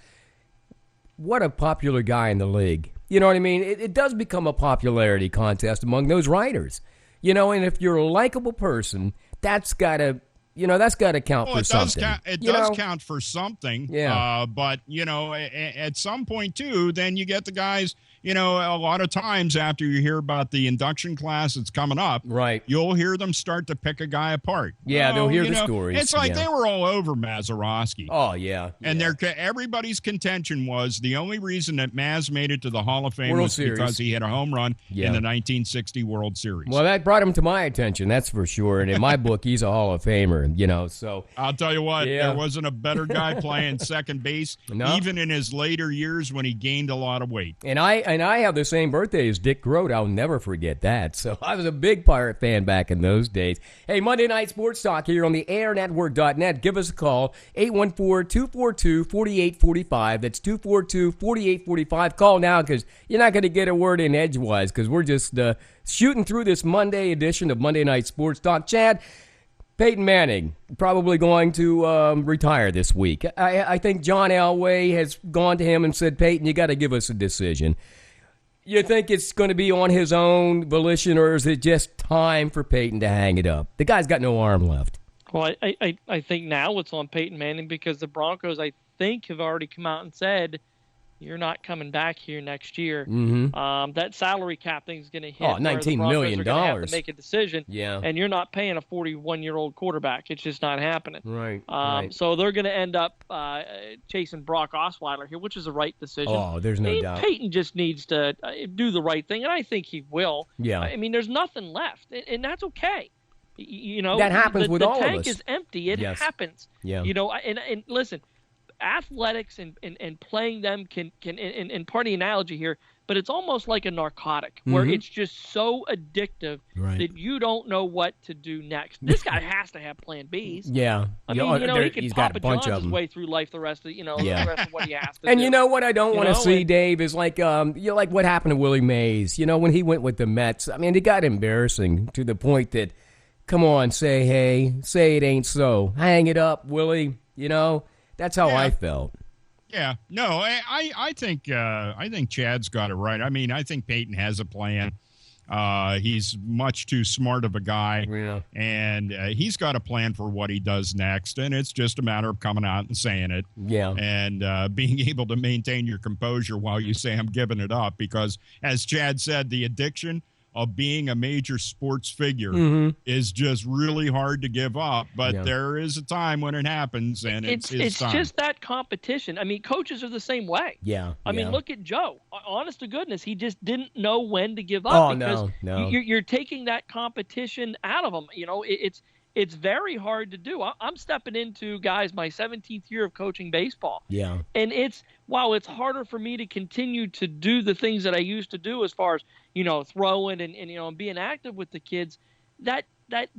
what a popular guy in the league. You know what I mean? It does become a popularity contest among those writers. And if you're a likable person, that's got to count for something. It does count for something. Yeah. But, at some point, too, then you get the guys, a lot of times after you hear about the induction class that's coming up, right, you'll hear them start to pick a guy apart. Yeah, they'll hear the stories. It's like they were all over Mazeroski. Oh, yeah. And everybody's contention was the only reason that Maz made it to the Hall of Fame World was Series. because he had a home run in the 1960 World Series. Well, that brought him to my attention, that's for sure. And in my book, he's a Hall of Famer, so. I'll tell you what, there wasn't a better guy playing second base, even in his later years when he gained a lot of weight. And I have the same birthday as Dick Grote. I'll never forget that. So I was a big Pirate fan back in those days. Hey, Monday Night Sports Talk here on the airnetwork.net. Give us a call, 814-242-4845. That's 242-4845. Call now because you're not going to get a word in edgewise because we're just shooting through this Monday edition of Monday Night Sports Talk. Chad, Peyton Manning probably going to retire this week. I think John Elway has gone to him and said, Peyton, you got to give us a decision. You think it's going to be on his own volition, or is it just time for Peyton to hang it up? The guy's got no arm left. Well, I think now it's on Peyton Manning because the Broncos, I think, have already come out and said, you're not coming back here next year. That salary cap thing is going to hit. $19 million. They're going to have to make a decision. Yeah. And you're not paying a 41-year-old quarterback. It's just not happening. Right. So they're going to end up chasing Brock Osweiler here, which is the right decision. Oh, there's no doubt. Peyton just needs to do the right thing, and I think he will. Yeah. I mean, there's nothing left, and that's okay. That happens with all of us. The tank is empty. It happens. Yeah. And listen, athletics and playing them can and part of the analogy here, but it's almost like a narcotic where it's just so addictive that you don't know what to do next. This guy has to have plan Bs. Yeah. I mean, he can Papa John's his way through life the rest of the rest of what he has to and do. You know what I don't want to see, Dave, is like like what happened to Willie Mays. When he went with the Mets. I mean, it got embarrassing to the point that, come on, say it ain't so. Hang it up, Willie. That's how I felt. Yeah, no, I think Chad's got it right. I mean, I think Peyton has a plan. He's much too smart of a guy, and he's got a plan for what he does next, and it's just a matter of coming out and saying it, and being able to maintain your composure while you say I'm giving it up, because as Chad said, the addiction of being a major sports figure is just really hard to give up. But there is a time when it happens, and it's time. Just that competition. I mean, coaches are the same way. Yeah. I mean, look at Joe. Honest to goodness, he just didn't know when to give up because you're taking that competition out of him. You know, it's very hard to do. I'm stepping into, guys, my 17th year of coaching baseball. Yeah. And while it's harder for me to continue to do the things that I used to do as far as, you know, throwing and being active with the kids, that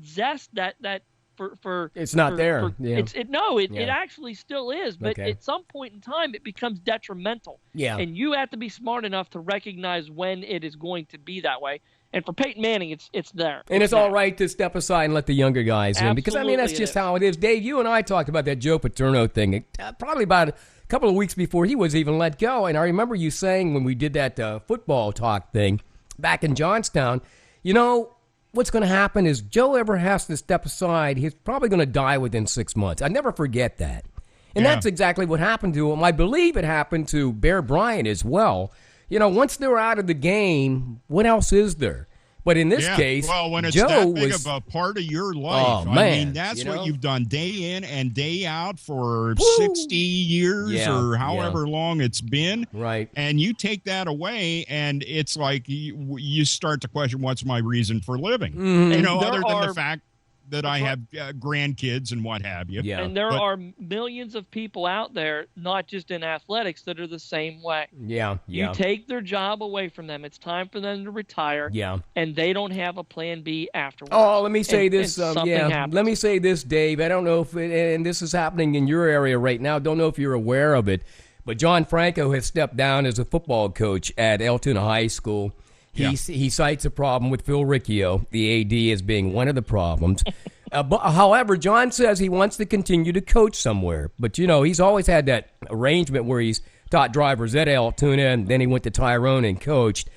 zest, that for it's not there. It actually still is, but at some point in time it becomes detrimental. Yeah. And you have to be smart enough to recognize when it is going to be that way. And for Peyton Manning, it's there. And it's all right to step aside and let the younger guys in. Because, I mean, that's just how it is. Dave, you and I talked about that Joe Paterno thing probably about a couple of weeks before he was even let go. And I remember you saying when we did that football talk thing back in Johnstown, you know, what's going to happen is Joe ever has to step aside, he's probably going to die within 6 months. I never forget that. And that's exactly what happened to him. I believe it happened to Bear Bryant as well. You know, once they're out of the game, what else is there? But in this case, well, when it's Joe that big of a part of your life, I mean, that's what you've done day in and day out for 60 years or however long it's been. Right. And you take that away, and it's like you start to question, what's my reason for living? You know, other than the fact that I have grandkids and what have you. Yeah. And there are millions of people out there, not just in athletics, that are the same way. Yeah. You take their job away from them. It's time for them to retire. Yeah. And they don't have a plan B afterwards. Oh, let me say this. Happens. Let me say this, Dave. I don't know if and this is happening in your area right now. Don't know if you're aware of it, but John Franco has stepped down as a football coach at Altoona High School. He cites a problem with Phil Riccio, the AD, as being one of the problems. However, John says he wants to continue to coach somewhere. But, you know, he's always had that arrangement where he's taught drivers at Altoona, and then he went to Tyrone and coached.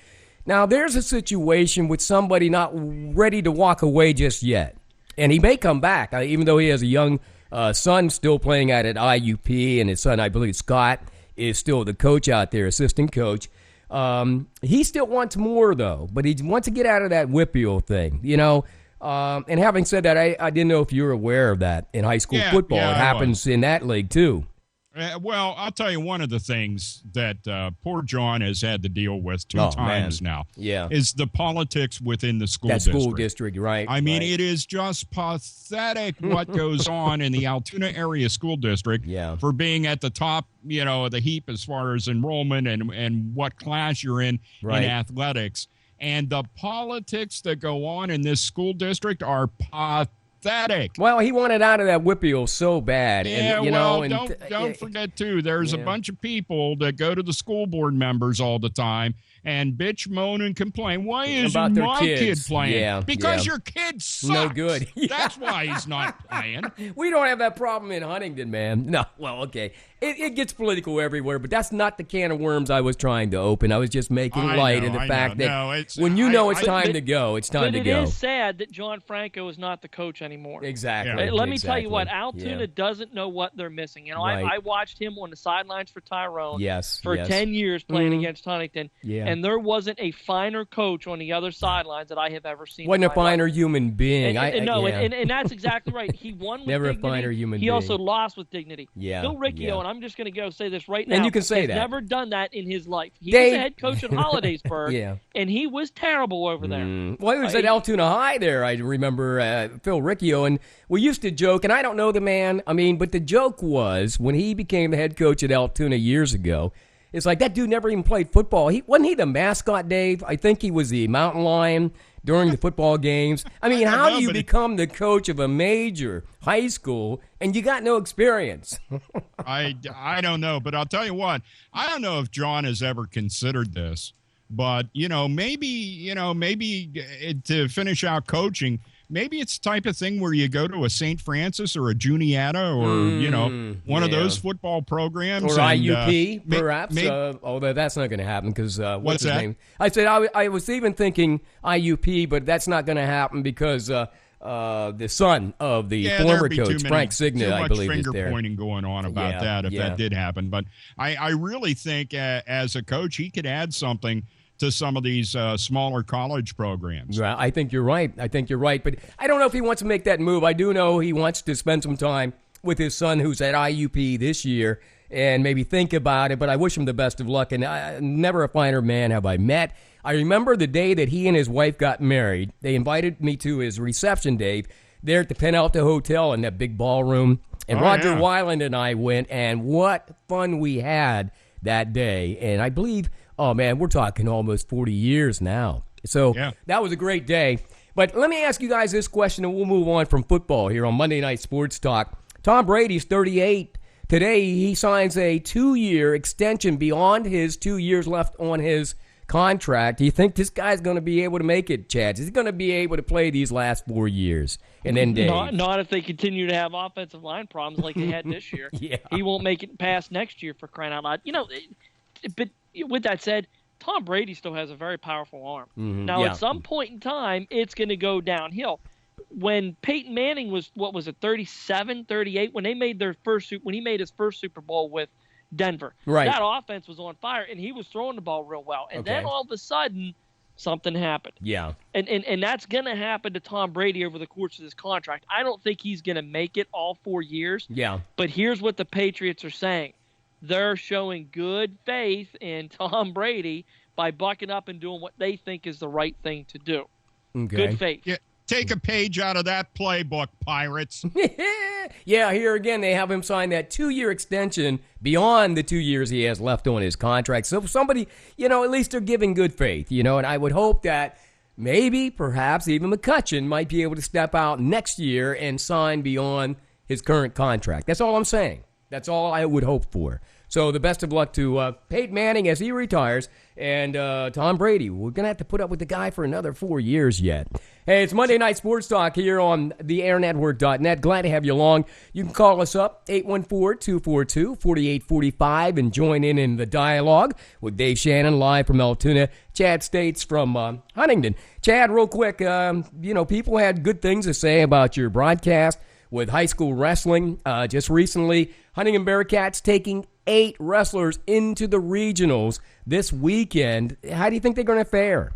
Now, there's a situation with somebody not ready to walk away just yet. And he may come back, even though he has a young son still playing at IUP, and his son, I believe Scott, is still the coach out there, assistant coach. He still wants more, though, but he wants to get out of that Whippeal thing, you know. And having said that, I didn't know if you were aware of that in high school football. It happens in that league, too. Well, I'll tell you one of the things that poor John has had to deal with two times now is the politics within the school district. School district, right. I mean, it is just pathetic what goes on in the Altoona area school district for being at the top, you know, of the heap as far as enrollment and what class you're in athletics. And the politics that go on in this school district are pathetic. Well, he wanted out of that Whippeal so bad. Yeah, and, don't forget, too, there's a bunch of people that go to the school board members all the time and bitch, moan, and complain. Why isn't my kid playing? Because your kid sucks. No good. That's why he's not playing. We don't have that problem in Huntington, man. No, well, okay. It gets political everywhere, but that's not the can of worms I was trying to open. I was just making light of the fact that when you know it's time to go, it's time to go. But it is sad that John Franco is not the coach anymore. Exactly. Yeah. Let me tell you what, Altoona doesn't know what they're missing. You know, I watched him on the sidelines for Tyrone for 10 years playing against Huntington, and there wasn't a finer coach on the other sidelines that I have ever seen. Wasn't a finer human being. And that's exactly right. He won with never dignity. A finer human being. He also lost with dignity. Yeah. Phil Riccio, and I'm just going to go say this right now. And you can say that. He's never done that in his life. He was the head coach at Hollidaysburg, and he was terrible over there. Well, he was at Altoona High there, I remember, Phil Riccio, and we used to joke, and I don't know the man, but the joke was when he became the head coach at Altoona years ago, it's like that dude never even played football. Wasn't he the mascot, Dave? I think he was the mountain lion during the football games. I mean, how do you become the coach of a major high school and you got no experience? I don't know, but I'll tell you what. I don't know if John has ever considered this, but, maybe to finish out coaching, maybe it's the type of thing where you go to a St. Francis or a Juniata or, one of those football programs. Or IUP, perhaps. Although that's not going to happen because what's his name? I said I was even thinking IUP, but that's not going to happen because the son of the former coach, Frank Signa, I believe, is there. Too much finger pointing going on about that if that did happen. But I really think as a coach, he could add something to some of these smaller college programs. Well, I think you're right. But I don't know if he wants to make that move. I do know he wants to spend some time with his son who's at IUP this year and maybe think about it. But I wish him the best of luck. And never a finer man have I met. I remember the day that he and his wife got married. They invited me to his reception, Dave, there at the Penn Hotel in that big ballroom. And Roger Weiland and I went, and what fun we had that day. And I believe, oh, man, we're talking almost 40 years now. So that was a great day. But let me ask you guys this question, and we'll move on from football here on Monday Night Sports Talk. Tom Brady's 38. Today, he signs a 2-year extension beyond his 2 years left on his contract. Do you think this guy's going to be able to make it, Chad? Is he going to be able to play these last 4 years? And then Dave? Not if they continue to have offensive line problems like they had this year. He won't make it past next year, for crying out loud. But with that said, Tom Brady still has a very powerful arm. Now, at some point in time, it's going to go downhill. When Peyton Manning was, 37, 38, when he made his first Super Bowl with Denver, that offense was on fire, and he was throwing the ball real well. And then all of a sudden, something happened. And that's going to happen to Tom Brady over the course of this contract. I don't think he's going to make it all 4 years. But here's what the Patriots are saying. They're showing good faith in Tom Brady by bucking up and doing what they think is the right thing to do. Good faith. Take a page out of that playbook, Pirates. Here again, they have him sign that 2-year extension beyond the 2 years he has left on his contract. So somebody, at least they're giving good faith, and I would hope that maybe, perhaps even McCutcheon might be able to step out next year and sign beyond his current contract. That's all I'm saying. That's all I would hope for. So the best of luck to Peyton Manning as he retires, and Tom Brady. We're going to have to put up with the guy for another 4 years yet. Hey, it's Monday Night Sports Talk here on theairnetwork.net. Glad to have you along. You can call us up, 814-242-4845, and join in the dialogue with Dave Shannon live from Altoona. Chad States from Huntington. Chad, real quick, people had good things to say about your broadcast with high school wrestling. Just recently, Huntington Bearcats taking 8 wrestlers into the regionals this weekend. How do you think they're going to fare?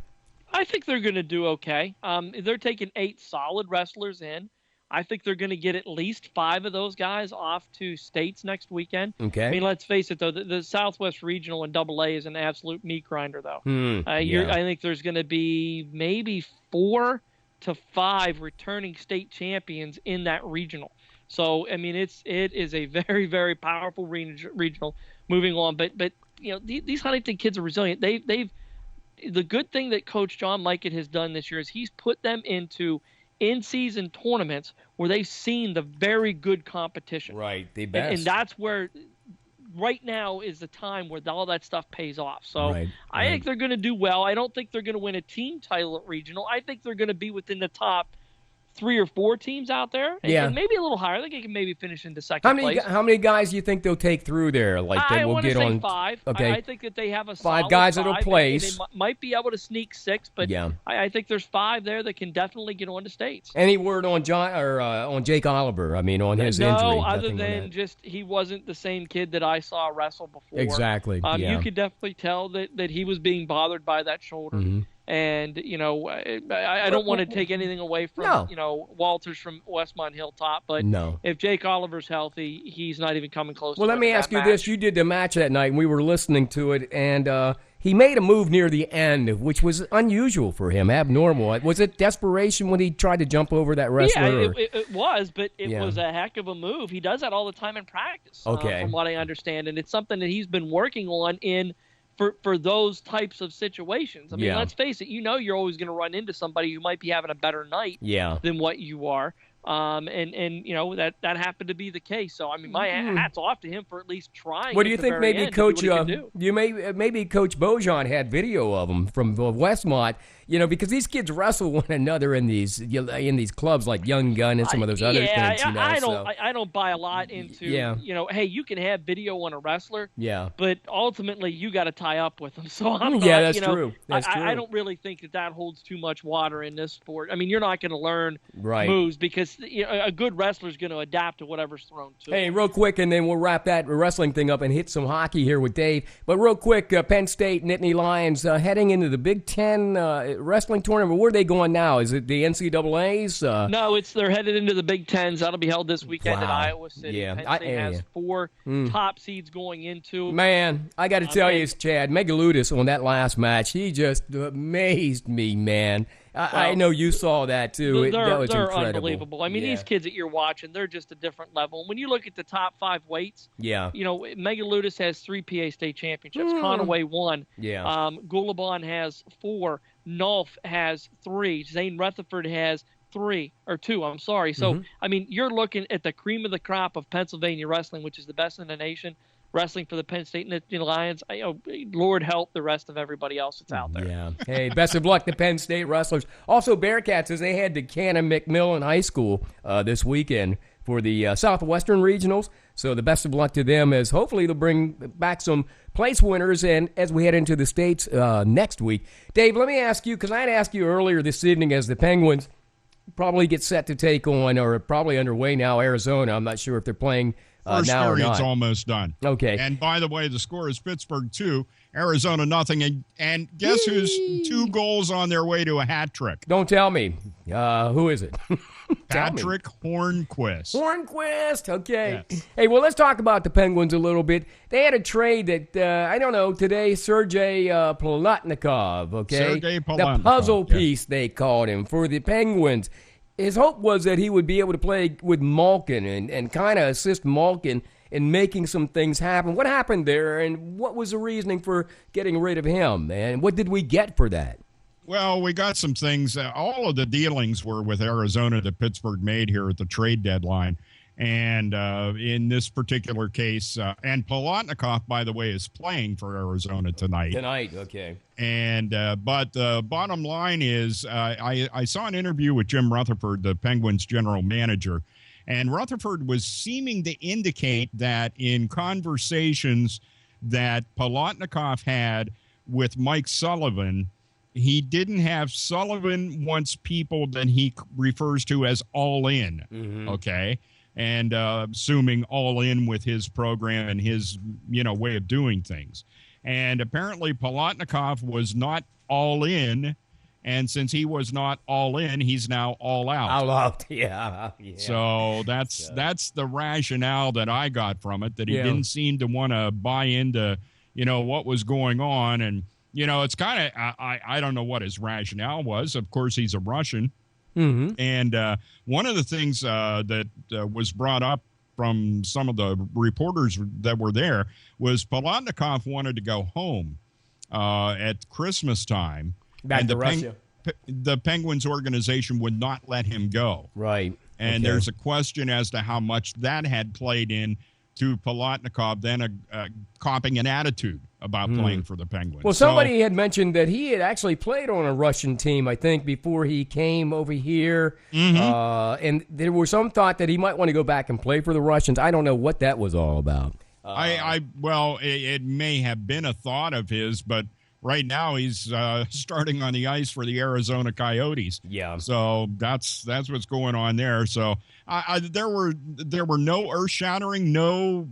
I think they're going to do okay. They're taking 8 solid wrestlers in. I think they're going to get at least 5 of those guys off to states next weekend. Okay. I mean, let's face it, though, the Southwest Regional and AA is an absolute meat grinder, though. I think there's going to be maybe 4 to 5 returning state champions in that regional. So, I mean, it is a very, very powerful regional moving on. But these Huntington kids are resilient. The good thing that Coach John Mikett has done this year is he's put them into in-season tournaments where they've seen the very good competition. Right, the best. And that's where right now is the time where all that stuff pays off. So I think they're going to do well. I don't think they're going to win a team title at regional. I think they're going to be within the top 3 or 4 teams out there, and maybe a little higher. I think they can maybe finish into second place. How many guys do you think they'll take through there? I want to say 5. Okay. I think that they have a 5 guys that'll place. They might be able to sneak 6, but I think there's 5 there that can definitely get on to states. Any word on on Jake Oliver? I mean, on his injury? No, other than just he wasn't the same kid that I saw wrestle before. Exactly. You could definitely tell that he was being bothered by that shoulder. Mm-hmm. And, I don't want to take anything away from, Walters from Westmont Hilltop. But if Jake Oliver's healthy, he's not even coming close to Well, let me ask you this. You did the match that night, and we were listening to it, and he made a move near the end, which was unusual for him, abnormal. Was it desperation when he tried to jump over that wrestler? Yeah, it was, but it was a heck of a move. He does that all the time in practice, from what I understand. And it's something that he's been working on for those types of situations. I mean, let's face it, you're always going to run into somebody who might be having a better night than what you are. And that happened to be the case. So, I mean, my hat's off to him for at least trying. What do you think maybe Coach Coach Bojan had video of him from Westmont, because these kids wrestle one another in these clubs like Young Gun and some of those other things. I don't buy a lot into, hey, you can have video on a wrestler, but ultimately you got to tie up with them. So that's true. That's true. I don't really think that holds too much water in this sport. I mean, you're not going to learn moves because a good wrestler is going to adapt to whatever's thrown to him. Hey, real quick, and then we'll wrap that wrestling thing up and hit some hockey here with Dave. But real quick, Penn State Nittany Lions heading into the Big Ten wrestling tournament. Where are they going now? Is it the NCAA's? No, they're headed into the Big Tens. That'll be held this weekend at Iowa City. Yeah. Penn State has 4 top seeds going into. Man, I got to tell you, Chad, Megaludis on that last match, he just amazed me, man. I know you saw that too. That was they're incredible. Unbelievable. I mean, these kids that you're watching, they're just a different level. And when you look at the top 5 weights, Megaludis has 3 PA state championships. Conaway 1. Yeah. Gulabon has 4. Nolf has 3. Zane Rutherford has 2. I'm sorry. So, I mean, you're looking at the cream of the crop of Pennsylvania wrestling, which is the best in the nation. Wrestling for the Penn State Nittany Lions. Lord help the rest of everybody else that's out there. Yeah. Hey, best of luck to Penn State wrestlers. Also, Bearcats, as they head to Cannon McMillan High School this weekend for the Southwestern Regionals. So the best of luck to them, as hopefully they'll bring back some place winners and as we head into the States next week. Dave, let me ask you, because I had asked you earlier this evening as the Penguins probably get set to take on, or probably underway now, Arizona. I'm not sure if they're playing First now or period's not. almost done. Okay. And by the way, the score is Pittsburgh 2, Arizona nothing. And guess who's 2 goals on their way to a hat trick? Don't tell me. Who is it? Patrick Hornquist. Hornquist. Okay. Yes. Hey, well, let's talk about the Penguins a little bit. They had a trade that, I don't know, today, Sergei Plotnikov, okay? Sergei Plotnikov, the puzzle piece, they called him, for the Penguins. His hope was that he would be able to play with Malkin and kind of assist Malkin in making some things happen. What happened there, and what was the reasoning for getting rid of him? And what did we get for that? Well, we got some things. All of the dealings were with Arizona that Pittsburgh made here at the trade deadline. And in this particular case, and Plotnikov, by the way, is playing for Arizona tonight. Okay. And but the bottom line is, I saw an interview with Jim Rutherford, the Penguins general manager, and Rutherford was seeming to indicate that in conversations that Plotnikov had with Mike Sullivan, he didn't have Sullivan wants people that he refers to as all in. Okay. And assuming all in with his program and his, way of doing things. And apparently Plotnikov was not all in, and since he was not all in, he's now all out. All out, yeah. So that's the rationale that I got from it, that he didn't seem to want to buy into, what was going on. And, it's kind of, I don't know what his rationale was. Of course, he's a Russian. And one of the things that was brought up from some of the reporters that were there was Plotnikov wanted to go home at Christmas time. Back to Russia. The Penguins organization would not let him go. Right. And there's a question as to how much that had played in to Plotnikov then copying an attitude about playing for the Penguins. Well, somebody had mentioned that he had actually played on a Russian team, I think, before he came over here. And there was some thought that he might want to go back and play for the Russians. I don't know what that was all about. Well, it may have been a thought of his, but right now he's starting on the ice for the Arizona Coyotes. Yeah. So that's what's going on there. So there were no earth-shattering, no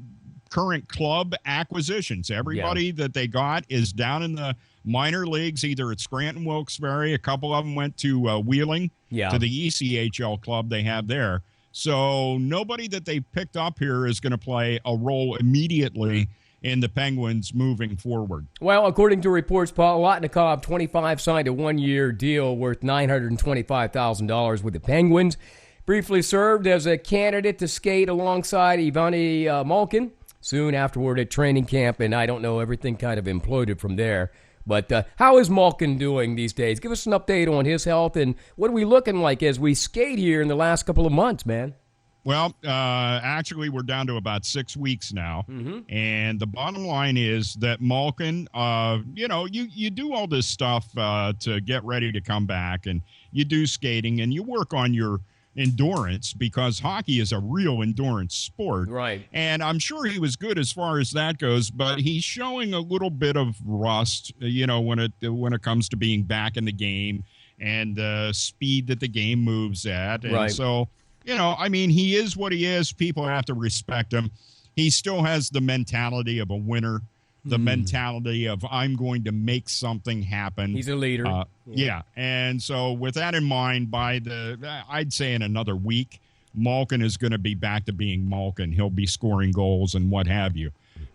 current club acquisitions. Everybody that they got is down in the minor leagues, either at Scranton, Wilkes-Barre. A couple of them went to Wheeling, to the ECHL club they have there. So nobody that they picked up here is going to play a role immediately in the Penguins moving forward. Well, according to reports, Plotnikov, 25, signed a one-year deal worth $925,000 with the Penguins. Briefly served as a candidate to skate alongside Ivani Malkin soon afterward at training camp, and I don't know, everything kind of imploded from there. But how is Malkin doing these days? Give us an update on his health, and what are we looking like as we skate here in the last couple of months, man? Well, actually, we're down to about 6 weeks now. And the bottom line is that Malkin, you do all this stuff to get ready to come back, and you do skating, and you work on your endurance, because hockey is a real endurance sport. Right. And I'm sure he was good as far as that goes, but he's showing a little bit of rust, when it comes to being back in the game and the speed that the game moves at. And so, he is what he is. People have to respect him. He still has the mentality of a winner, the mentality of, I'm going to make something happen. He's a leader. Yeah. And so with that in mind, I'd say in another week, Malkin is going to be back to being Malkin. He'll be scoring goals and what have you.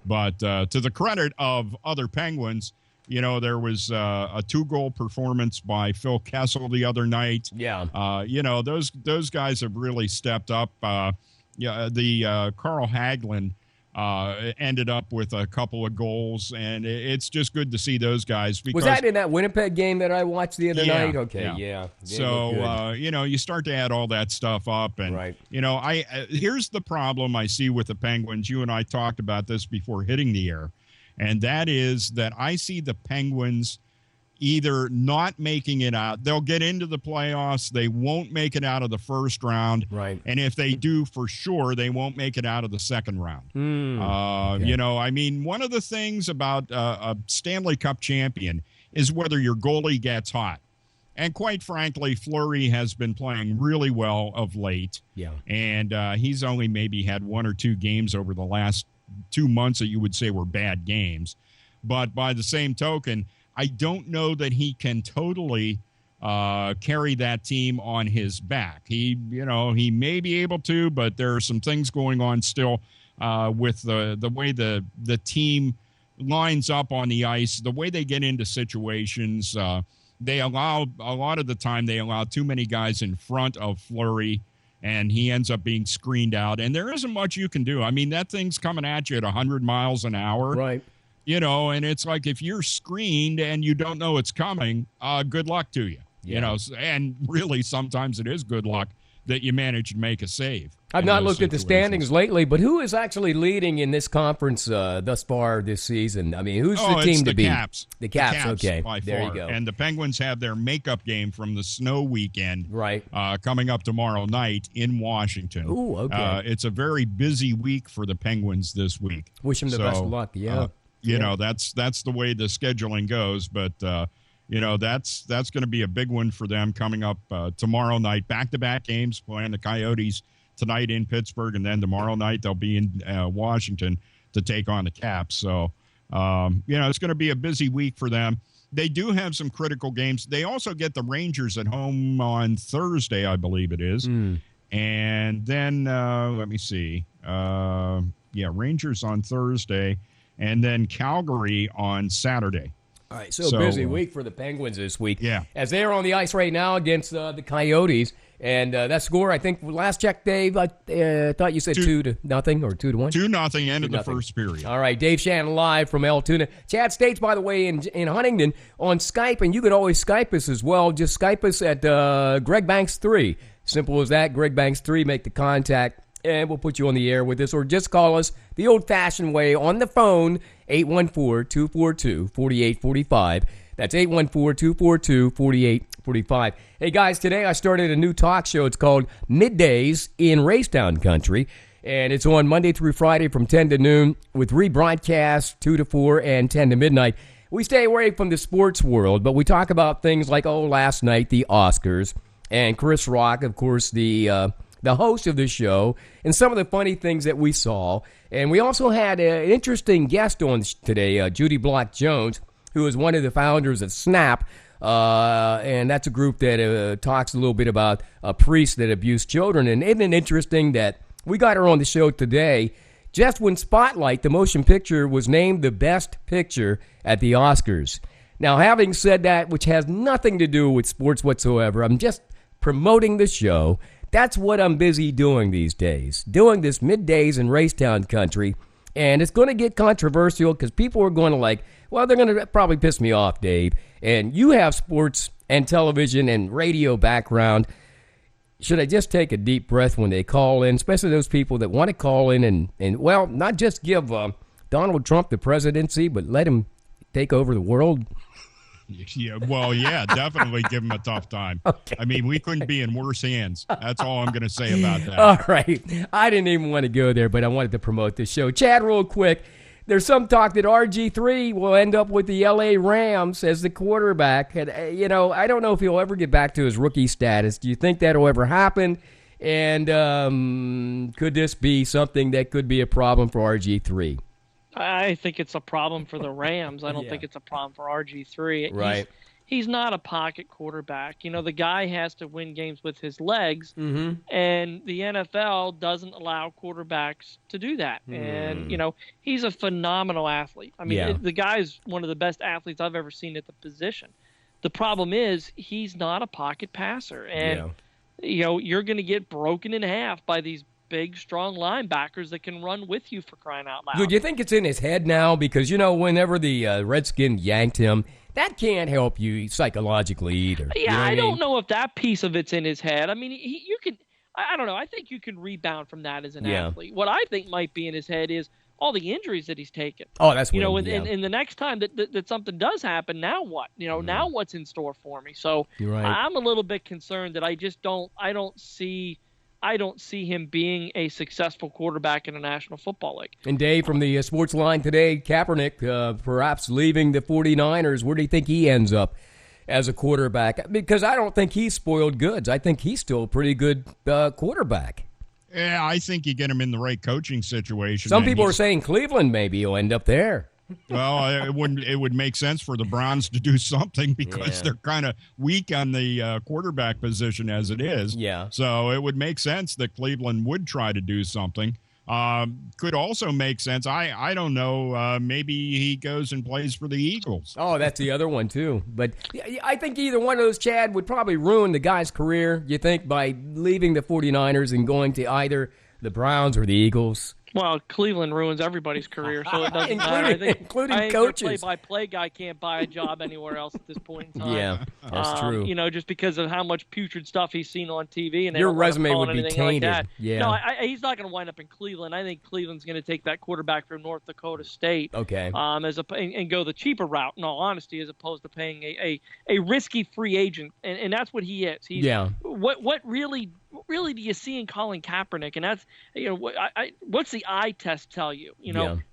But to the credit of other Penguins, there was a 2-goal performance by Phil Kessel the other night. Yeah. Those guys have really stepped up. Carl Hagelin ended up with a couple of goals, and it's just good to see those guys. Because, was that in that Winnipeg game that I watched the other night? Okay, yeah. So, you start to add all that stuff up, and, here's the problem I see with the Penguins. You and I talked about this before hitting the air, and that is that I see the Penguins either not making it out. They'll get into the playoffs. They won't make it out of the first round. Right. And if they do, for sure, they won't make it out of the second round. One of the things about a Stanley Cup champion is whether your goalie gets hot. And quite frankly, Fleury has been playing really well of late. Yeah. And he's only maybe had 1 or 2 games over the last 2 months that you would say were bad games. But by the same token, I don't know that he can totally carry that team on his back. He may be able to, but there are some things going on still with the way the team lines up on the ice, the way they get into situations. They allow, a lot of the time, they allow too many guys in front of Fleury, and he ends up being screened out. And there isn't much you can do. I mean, that thing's coming at you at 100 miles an hour. Right. And it's like, if you're screened and you don't know it's coming, good luck to you. Yeah. And really sometimes it is good luck that you manage to make a save. I've not looked at the standings lately, but who is actually leading in this conference thus far this season? I mean, who's the team to beat? The Caps, okay. By there far. you go. And the Penguins have their makeup game from the snow weekend coming up tomorrow night in Washington. Ooh, okay. It's a very busy week for the Penguins this week. Wish them the best of luck, yeah. That's the way the scheduling goes, but that's going to be a big one for them coming up tomorrow night. Back-to-back games, playing the Coyotes tonight in Pittsburgh, and then tomorrow night they'll be in Washington to take on the Caps. So, it's going to be a busy week for them. They do have some critical games. They also get the Rangers at home on Thursday, I believe it is. And then, let me see. Rangers on Thursday, and then Calgary on Saturday. All right, so busy week for the Penguins this week. Yeah. As they're on the ice right now against the Coyotes. And that score, I think, last check, Dave, I thought you said 2-0 or 2-1? 2-0, end of the first period. All right, Dave Shannon live from Altoona. Chad States, by the way, in Huntington on Skype, and you can always Skype us as well. Just Skype us at Greg Banks 3. Simple as that, Greg Banks 3, make the contact, and we'll put you on the air with us. Or just call us the old-fashioned way on the phone, 814-242-4845. That's 814-242-4845. Hey, guys, today I started a new talk show. It's called Middays in Racetown Country, and it's on Monday through Friday from 10 to noon with rebroadcasts 2 to 4 and 10 to midnight. We stay away from the sports world, but we talk about things like, last night, the Oscars, and Chris Rock, of course, the host of the show, and some of the funny things that we saw. And we also had an interesting guest on today, Judy Block-Jones, who is one of the founders of SNAP, and that's a group that talks a little bit about priests that abuse children. And isn't it interesting that we got her on the show today just when Spotlight, the motion picture, was named the best picture at the Oscars. Now, having said that, which has nothing to do with sports whatsoever, I'm just promoting the show. That's what I'm busy doing these days, doing this Middays in Racetown Country. And it's going to get controversial because people are going to they're going to probably piss me off, Dave. And you have sports and television and radio background. should I just take a deep breath when they call in, especially those people that want to call in and well, not just give Donald Trump the presidency, but let him take over the world? Yeah, well, yeah, definitely give him a tough time. Okay. I mean, we couldn't be in worse hands. That's all I'm going to say about that. All right. I didn't even want to go there, but I wanted to promote this show. Chad, real quick, there's some talk that RG3 will end up with the L.A. Rams as the quarterback. And, I don't know if he'll ever get back to his rookie status. Do you think that'll ever happen? And could this be something that could be a problem for RG3? I think it's a problem for the Rams. I don't think it's a problem for RG3. Right. He's not a pocket quarterback. The guy has to win games with his legs, Mm-hmm. and the NFL doesn't allow quarterbacks to do that. And, he's a phenomenal athlete. I mean, the guy's one of the best athletes I've ever seen at the position. The problem is he's not a pocket passer. And, you're going to get broken in half by these big, strong linebackers that can run with you, for crying out loud. Do you think it's in his head now? Because, whenever the Redskins yanked him, that can't help you psychologically either. Yeah, I don't know if that piece of it's in his head. I mean, you can – I don't know. I think you can rebound from that as an athlete. What I think might be in his head is all the injuries that he's taken. Oh, that's what and the next time that something does happen, now what? Now what's in store for me? So right. I'm a little bit concerned that I don't see him being a successful quarterback in the National Football League. And Dave, from the Sports Line today, Kaepernick perhaps leaving the 49ers. Where do you think he ends up as a quarterback? Because I don't think he's spoiled goods. I think he's still a pretty good quarterback. Yeah, I think you get him in the right coaching situation. Some people are saying Cleveland maybe he'll end up there. Well, it would make sense for the Browns to do something because they're kind of weak on the quarterback position as it is. Yeah. So it would make sense that Cleveland would try to do something. Could also make sense. I don't know. Maybe he goes and plays for the Eagles. Oh, that's the other one too. But I think either one of those, Chad, would probably ruin the guy's career, you think, by leaving the 49ers and going to either the Browns or the Eagles. Well, Cleveland ruins everybody's career, so it doesn't matter. Including coaches. The play-by-play guy can't buy a job anywhere else at this point in time. Yeah, that's true. Just because of how much putrid stuff he's seen on TV. And your resume would be tainted. Like that. Yeah. No, he's not going to wind up in Cleveland. I think Cleveland's going to take that quarterback from North Dakota State. Okay. And go the cheaper route, in all honesty, as opposed to paying a risky free agent. And that's what he is. What really do you see in Colin Kaepernick? And that's, what's the eye test tell you?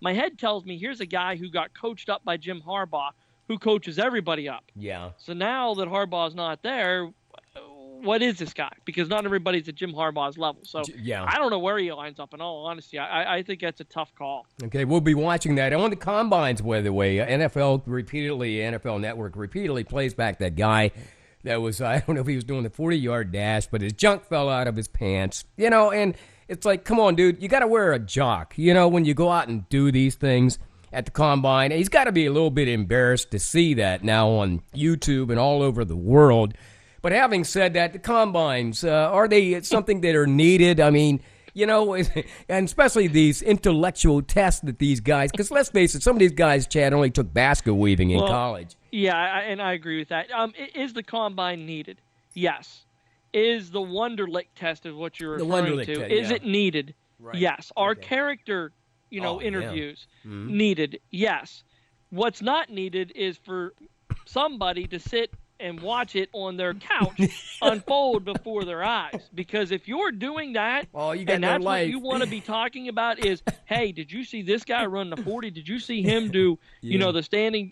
My head tells me here's a guy who got coached up by Jim Harbaugh, who coaches everybody up. Yeah. So now that Harbaugh's not there, what is this guy? Because not everybody's at Jim Harbaugh's level. So I don't know where he lines up. In all honesty, I think that's a tough call. Okay, we'll be watching that. On the combines, by the way, NFL Network repeatedly plays back that guy that was, I don't know if he was doing the 40-yard dash, but his junk fell out of his pants. And it's like, come on, dude, you got to wear a jock, when you go out and do these things at the combine. He's got to be a little bit embarrassed to see that now on YouTube and all over the world. But having said that, the combines, are they something that are needed? I mean, and especially these intellectual tests that these guys, because let's face it, some of these guys, Chad, only took basket weaving in college. Yeah, and I agree with that. Is the combine needed? Yes. Is the Wonderlic test is what you're referring to? Is it needed? Right. Yes. Are character, interviews needed? Yes. What's not needed is for somebody to sit and watch it on their couch unfold before their eyes. Because if you're doing that, and that's what you want to be talking about is, hey, did you see this guy run the 40? Did you see him do, the standing,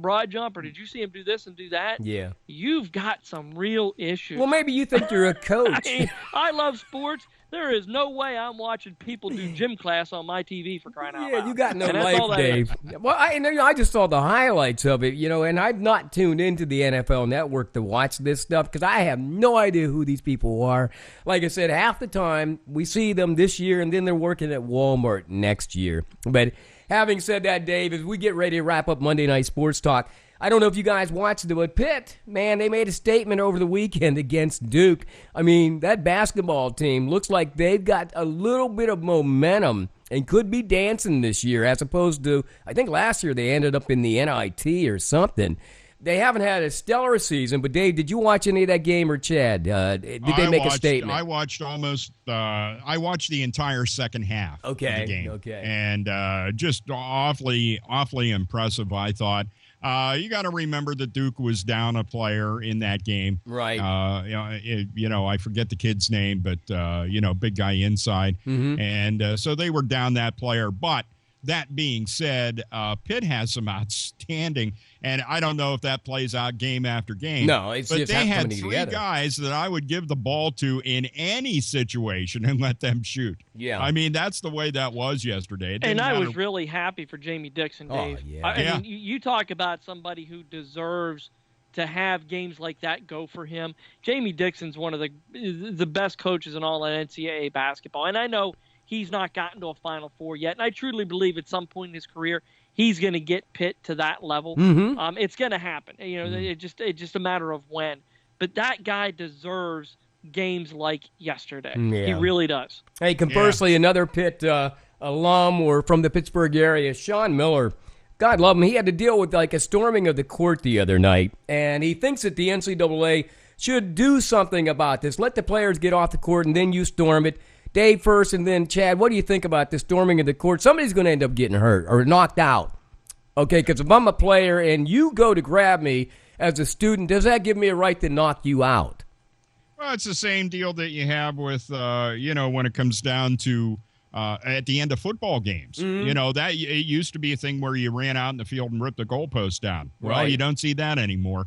broad jump? Or did you see him do this and do that? Yeah. You've got some real issues. Well, maybe you think you're a coach. I love sports. There is no way I'm watching people do gym class on my TV, for crying out loud. Yeah, you got no life, Dave. Well, I just saw the highlights of it, and I've not tuned into the NFL Network to watch this stuff because I have no idea who these people are. Like I said, half the time we see them this year, and then they're working at Walmart next year. But having said that, Dave, as we get ready to wrap up Monday Night Sports Talk, I don't know if you guys watched it, but Pitt, man, they made a statement over the weekend against Duke. I mean, that basketball team looks like they've got a little bit of momentum and could be dancing this year as opposed to, I think last year they ended up in the NIT or something. They haven't had a stellar season, but Dave, did you watch any of that game or Chad? Did they make a statement? I watched I watched the entire second half of the game. Okay. And just awfully impressive, I thought. You got to remember that Duke was down a player in that game. Right. I forget the kid's name, but, big guy inside. Mm-hmm. And so they were down that player. But that being said, Pitt has some outstanding, and I don't know if that plays out game after game. No, it's but just they had coming three together. guys that I would give the ball to in any situation and let them shoot. Yeah. I mean, that's the way that was yesterday. And I was really happy for Jamie Dixon, Dave. Oh, yeah. I mean, you talk about somebody who deserves to have games like that go for him. Jamie Dixon's one of the best coaches in all of NCAA basketball. And I know he's not gotten to a Final Four yet, and I truly believe at some point in his career he's going to get Pitt to that level. Mm-hmm. It's going to happen. It's just a matter of when. But that guy deserves games like yesterday. Yeah. He really does. Hey, conversely, another Pitt alum or from the Pittsburgh area, Sean Miller. God love him. He had to deal with like a storming of the court the other night, and he thinks that the NCAA should do something about this. Let the players get off the court, and then you storm it. Dave first, and then Chad, what do you think about the storming of the court? Somebody's going to end up getting hurt or knocked out. Okay, because if I'm a player and you go to grab me as a student, does that give me a right to knock you out? Well, it's the same deal that you have with, when it comes down to at the end of football games. Mm-hmm. That it used to be a thing where you ran out in the field and ripped the goalpost down. Well, Right. you don't see that anymore.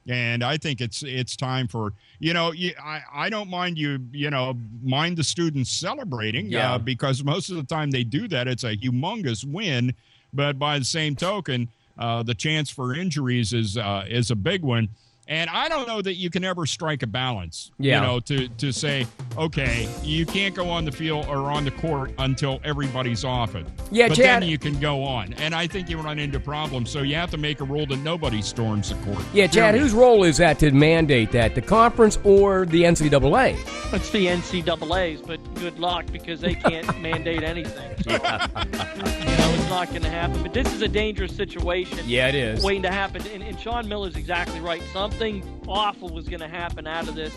And I think it's time for, I don't mind mind the students celebrating because most of the time they do that. It's a humongous win. But by the same token, the chance for injuries is a big one. And I don't know that you can ever strike a balance, to say, okay, you can't go on the field or on the court until everybody's off it. Yeah, but Chad, then you can go on. And I think you run into problems. So you have to make a rule that nobody storms the court. Yeah, Chad, whose role is that to mandate that? The conference or the NCAA? It's the NCAA's, but good luck because they can't mandate anything. So, it's not going to happen. But this is a dangerous situation. Yeah, it is. Waiting to happen. And Sean Miller's exactly right. Something awful was going to happen out of this.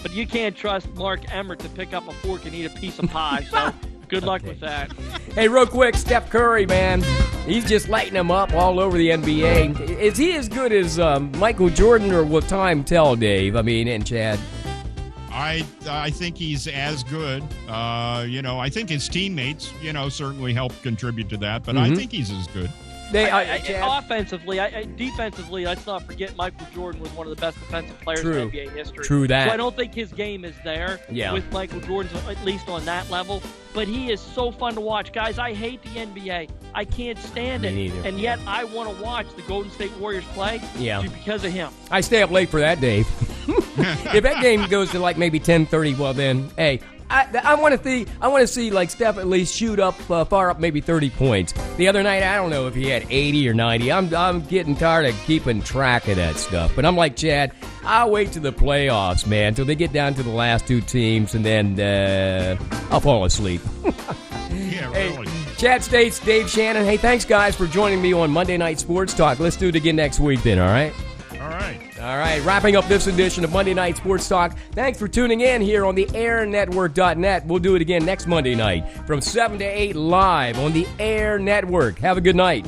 But you can't trust Mark Emmert to pick up a fork and eat a piece of pie. So good luck with that. Hey, real quick, Steph Curry, man. He's just lighting them up all over the NBA. Is he as good as Michael Jordan, or will time tell, Dave? I mean, and Chad? I think he's as good. I think his teammates, certainly helped contribute to that, but I think he's as good. Offensively, defensively, let's not forget Michael Jordan was one of the best defensive players in NBA history. True that. So I don't think his game is there with Michael Jordan, at least on that level. But he is so fun to watch. Guys, I hate the NBA. I can't stand it. Me neither. And yet I want to watch the Golden State Warriors play because of him. I stay up late for that, Dave. If that game goes to like maybe 10:30, well then, hey, I want to see like Steph at least shoot up far up, maybe 30 points. The other night, I don't know if he had 80 or 90. I'm getting tired of keeping track of that stuff. But I'm like Chad, I'll wait to the playoffs, man, till they get down to the last two teams, and then I'll fall asleep. Yeah, really. Hey, Chad States, Dave Shannon. Hey, thanks guys for joining me on Monday Night Sports Talk. Let's do it again next week, then. All right. All right, wrapping up this edition of Monday Night Sports Talk. Thanks for tuning in here on the airnetwork.net. We'll do it again next Monday night from 7 to 8 live on the Air Network. Have a good night.